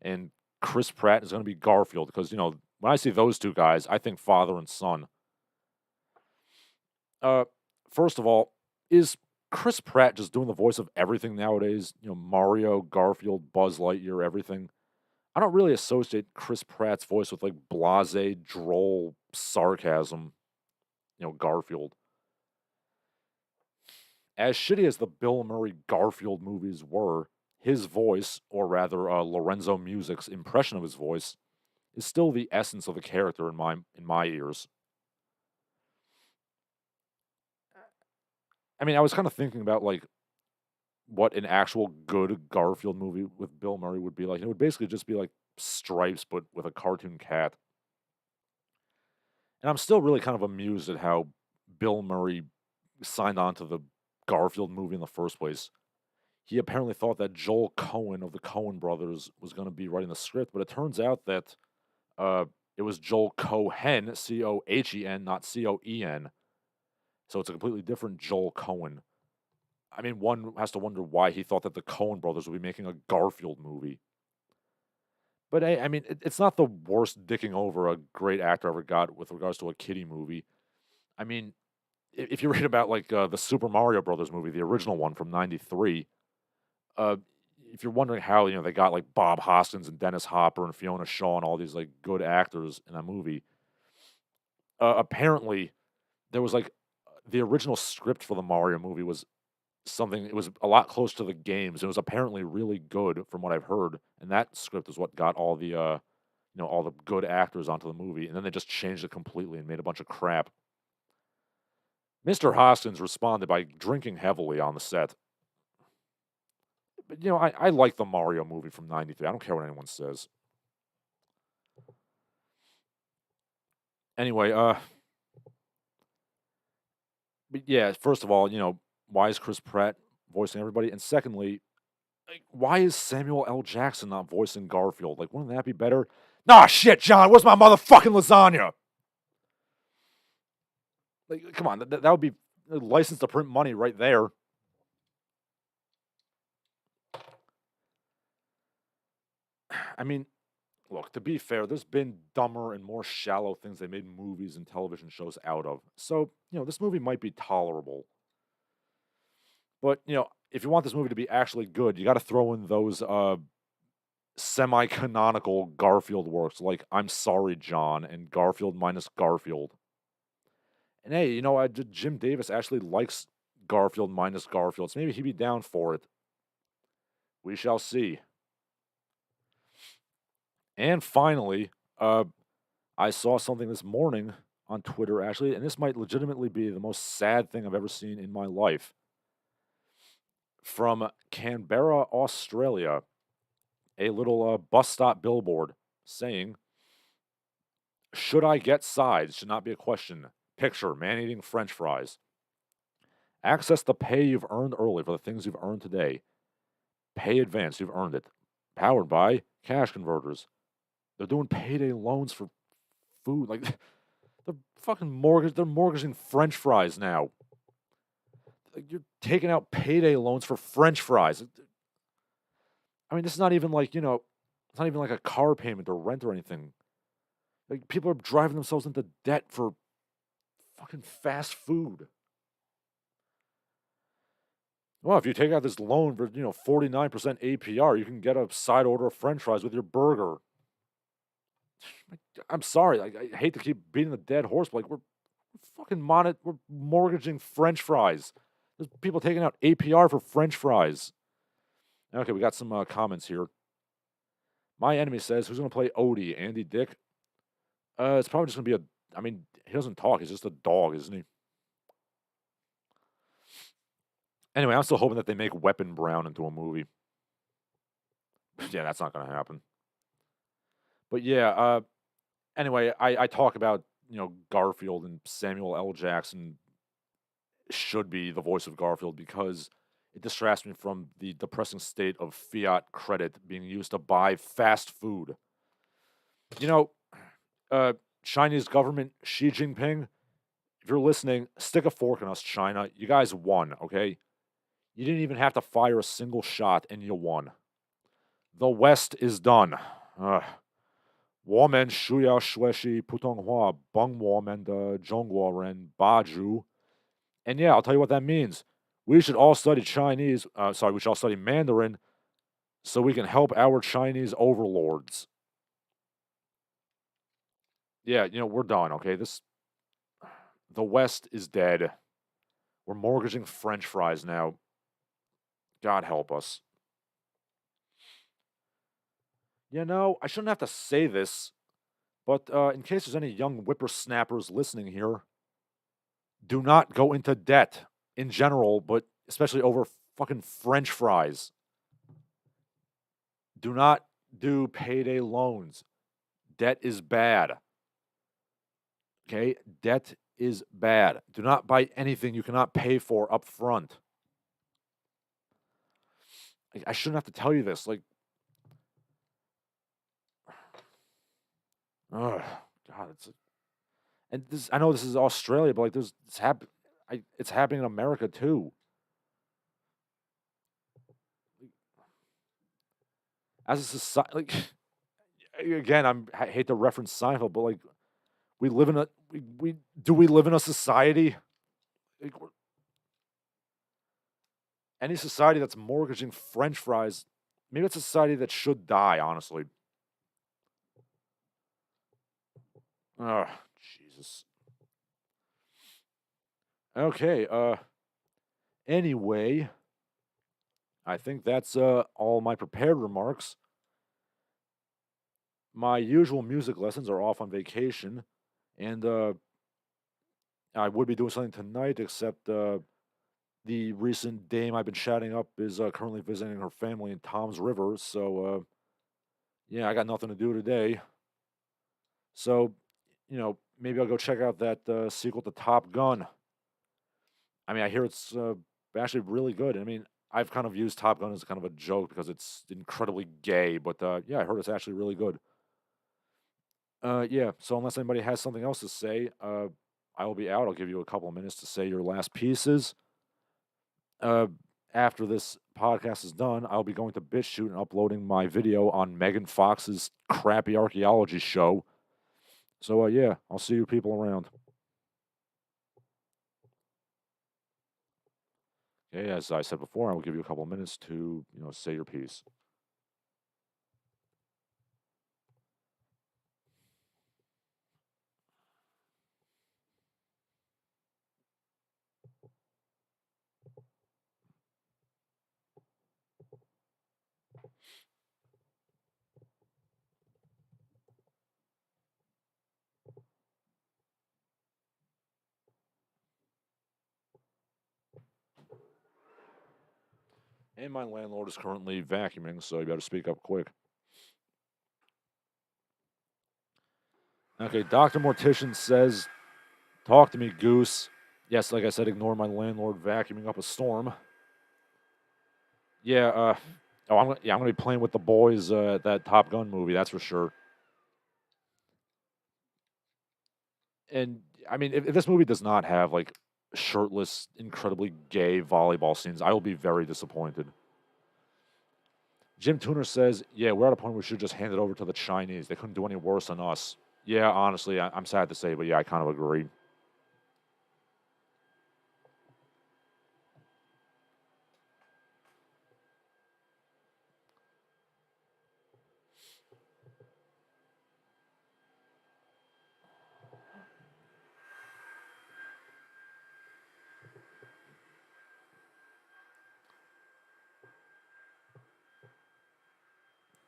And Chris Pratt is going to be Garfield because when I see those two guys, I think father and son. Uh, First of all, is Chris Pratt just doing the voice of everything nowadays? Mario, Garfield, Buzz Lightyear, everything. I don't really associate Chris Pratt's voice with like blase, droll sarcasm. Garfield. As shitty as the Bill Murray Garfield movies were, his voice, or rather Lorenzo Music's impression of his voice, is still the essence of the character in my ears. I mean, I was kind of thinking about like what an actual good Garfield movie with Bill Murray would be like. It would basically just be like Stripes, but with a cartoon cat. And I'm still really kind of amused at how Bill Murray signed on to the Garfield movie in the first place. He apparently thought that Joel Cohen of the Cohen brothers was going to be writing the script, but it turns out that uh, it was Joel Cohen, Cohen, not Coen. So it's a completely different Joel Cohen. I mean, one has to wonder why he thought that the Coen brothers would be making a Garfield movie. But I mean, it's not the worst dicking over a great actor ever got with regards to a kiddie movie. I mean, if you read about like the Super Mario Brothers movie, the original one from '93, uh, if you're wondering how they got like Bob Hoskins and Dennis Hopper and Fiona Shaw and all these like good actors in that movie, apparently there was like the original script for the Mario movie was something. It was a lot close to the games. It was apparently really good from what I've heard, and that script is what got all the all the good actors onto the movie, and then they just changed it completely and made a bunch of crap. Mr. Hoskins responded by drinking heavily on the set. But I like the Mario movie from '93. I don't care what anyone says. Anyway, but yeah, first of all, why is Chris Pratt voicing everybody? And secondly, like, why is Samuel L. Jackson not voicing Garfield? Like, wouldn't that be better? Nah, shit, John, where's my motherfucking lasagna? Like, come on, that would be a license to print money right there. I mean, look, to be fair, there's been dumber and more shallow things they made movies and television shows out of. So, this movie might be tolerable. But, if you want this movie to be actually good, you got to throw in those semi-canonical Garfield works like I'm Sorry, John and Garfield minus Garfield. And hey, Jim Davis actually likes Garfield minus Garfield, so maybe he'd be down for it. We shall see. And finally, I saw something this morning on Twitter, actually, and this might legitimately be the most sad thing I've ever seen in my life. From Canberra, Australia, a little bus stop billboard saying, "Should I get sides? Should not be a question. Picture, man eating french fries. Access the pay you've earned early for the things you've earned today. Pay advance, you've earned it. Powered by Cash Converters. They're doing payday loans for food. Like, they're mortgaging french fries now. Like, you're taking out payday loans for french fries. I mean, this is not even like, it's not even like a car payment or rent or anything. Like, people are driving themselves into debt for fucking fast food. Well, if you take out this loan for, 49% APR, you can get a side order of french fries with your burger. I'm sorry. I hate to keep beating the dead horse, but like we're mortgaging french fries. There's people taking out APR for french fries. Okay, we got some comments here. My enemy says, who's going to play Odie? Andy Dick? It's probably just going to be I mean, he doesn't talk. He's just a dog, isn't he? Anyway, I'm still hoping that they make Weapon Brown into a movie. Yeah, that's not going to happen. But yeah, anyway, I talk about, Garfield and Samuel L. Jackson should be the voice of Garfield because it distracts me from the depressing state of fiat credit being used to buy fast food. Chinese government, Xi Jinping, if you're listening, stick a fork in us, China. You guys won, okay? You didn't even have to fire a single shot, and you won. The West is done. 我们需要学习普通话，帮我们的中国人把住. And yeah, I'll tell you what that means. We should all study Chinese. We should all study Mandarin so we can help our Chinese overlords. Yeah, we're done, okay? The West is dead. We're mortgaging French fries now. God help us. I shouldn't have to say this, but in case there's any young whippersnappers listening here, do not go into debt. in general, but especially over fucking French fries. Do not do payday loans. Debt is bad. Okay? Debt is bad. Do not buy anything you cannot pay for up front. Like, I shouldn't have to tell you this. Like, oh God, and this. I know this is Australia, but like, it's happening in America too. As a society, like, again, I hate to reference Seinfeld, but like, we live in a we live in a society. Like, any society that's mortgaging French fries, maybe it's a society that should die. Honestly. Oh, Jesus. Okay. Anyway, I think that's all my prepared remarks. My usual music lessons are off on vacation, and I would be doing something tonight, except the recent dame I've been chatting up is currently visiting her family in Tom's River. So, yeah, I got nothing to do today. So, maybe I'll go check out that sequel to Top Gun. I mean, I hear it's actually really good. I mean, I've kind of used Top Gun as kind of a joke because it's incredibly gay, but yeah, I heard it's actually really good. Yeah, so unless anybody has something else to say, I will be out. I'll give you a couple of minutes to say your last pieces. Uh, After this podcast is done, I'll be going to BitChute and uploading my video on Megan Fox's crappy archaeology show. So, yeah, I'll see you people around. Okay, as I said before, I will give you a couple of minutes to, say your piece. And my landlord is currently vacuuming, so you better speak up quick. Okay, Dr. Mortician says, talk to me, Goose. Yes, like I said, ignore my landlord vacuuming up a storm. Yeah, I'm gonna be playing with the boys at that Top Gun movie, that's for sure. And I mean, if this movie does not have like shirtless, incredibly gay volleyball scenes, I will be very disappointed. Jim Tuner says, "Yeah, we're at a point where we should just hand it over to the Chinese. They couldn't do any worse than us." Yeah, honestly, I'm sad to say, but yeah, I kind of agree.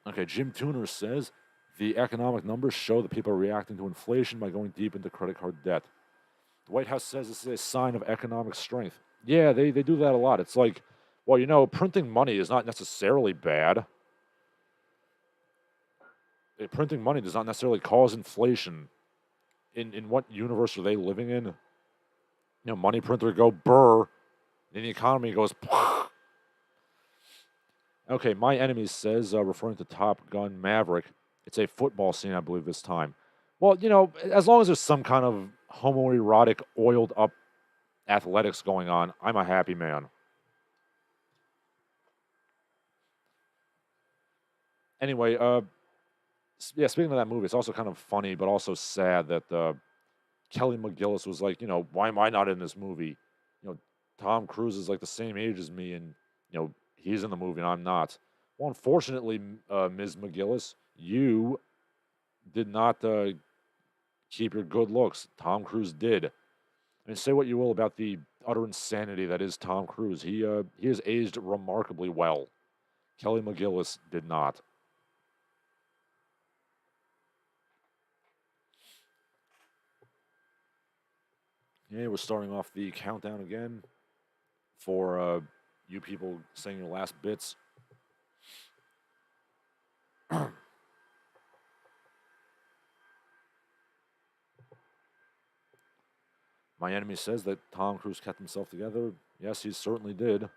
Okay, Jim Tuner says the economic numbers show that people are reacting to inflation by going deep into credit card debt. The White House says this is a sign of economic strength. Yeah, they do that a lot. It's like, well, printing money is not necessarily bad. Printing money does not necessarily cause inflation. In what universe are they living in? Money printer go burr, and the economy goes. Okay, my enemy says, referring to Top Gun Maverick, it's a football scene, I believe, this time. Well, as long as there's some kind of homoerotic, oiled up athletics going on, I'm a happy man. Anyway, yeah, speaking of that movie, it's also kind of funny, but also sad that Kelly McGillis was like, why am I not in this movie? Tom Cruise is like the same age as me, and he's in the movie and I'm not. Well, unfortunately, Ms. McGillis, you did not keep your good looks. Tom Cruise did. I mean, say what you will about the utter insanity that is Tom Cruise. He has aged remarkably well. Kelly McGillis did not. Yeah, we're starting off the countdown again. for you people saying your last bits. My enemy says that Tom Cruise kept himself together. Yes, he certainly did.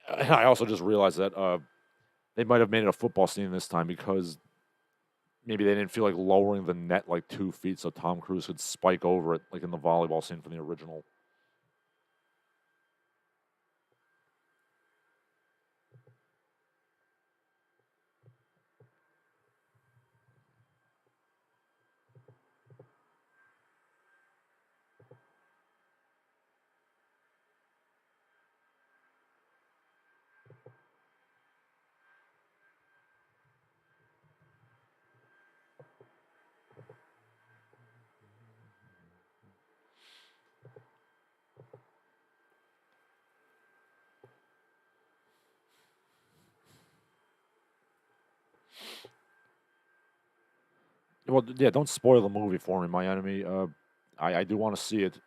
I also just realized that they might have made it a football scene this time because maybe they didn't feel like lowering the net like 2 feet so Tom Cruise could spike over it, like in the volleyball scene from the original. Well, yeah, don't spoil the movie for me, my enemy. I do want to see it.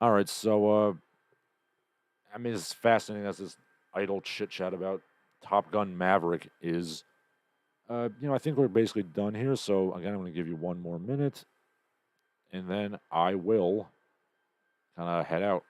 All right, so I mean, as fascinating as this idle chit chat about Top Gun Maverick is, I think we're basically done here. So again, I'm going to give you 1 more minute, and then I will kind of head out.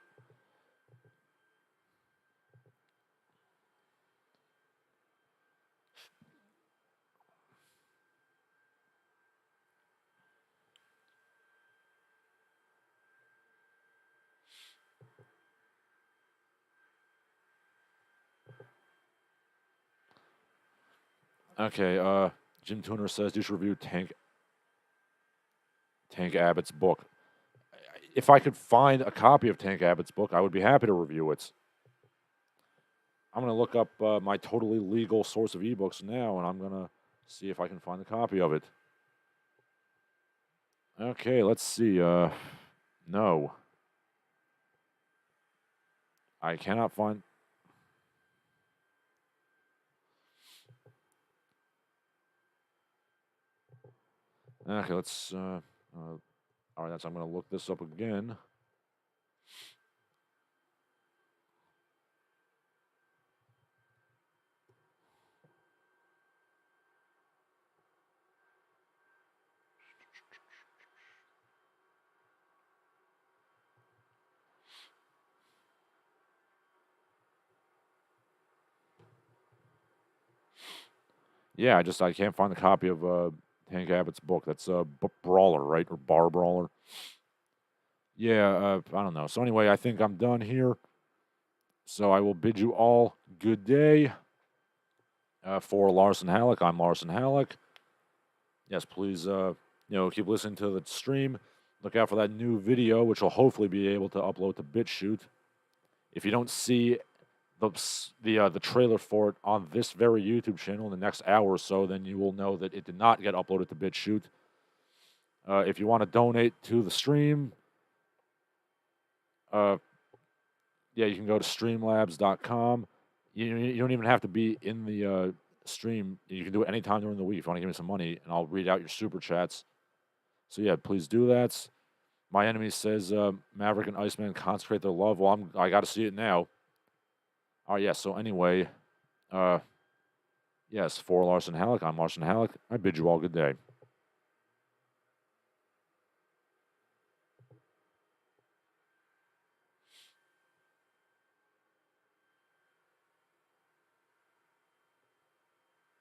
Okay, Jim Tuner says you should review Tank Abbott's book. If I could find a copy of Tank Abbott's book, I would be happy to review it. I'm going to look up my totally legal source of ebooks now, and I'm going to see if I can find a copy of it. Okay, let's see. No. I cannot find... Okay, let's... all right, so I'm going to look this up again. Yeah, I can't find the copy of Tank Abbott's book. That's Brawler, right? Or Bar Brawler. Yeah, I don't know. So anyway, I think I'm done here. So I will bid you all good day. For Larsen Halleck, I'm Larsen Halleck. Yes, please, keep listening to the stream. Look out for that new video, which will hopefully be able to upload to BitChute. If you don't see the trailer for it on this very YouTube channel in the next hour or so, then you will know that it did not get uploaded to BitChute. If you want to donate to the stream, you can go to streamlabs.com. You don't even have to be in the stream. You can do it anytime during the week if you want to give me some money, and I'll read out your super chats. So yeah, please do that. My enemy says Maverick and Iceman consecrate their love. Well, I got to see it now. All right, yeah. So anyway, yes, for Larsen Halleck, I'm Larsen Halleck. I bid you all good day.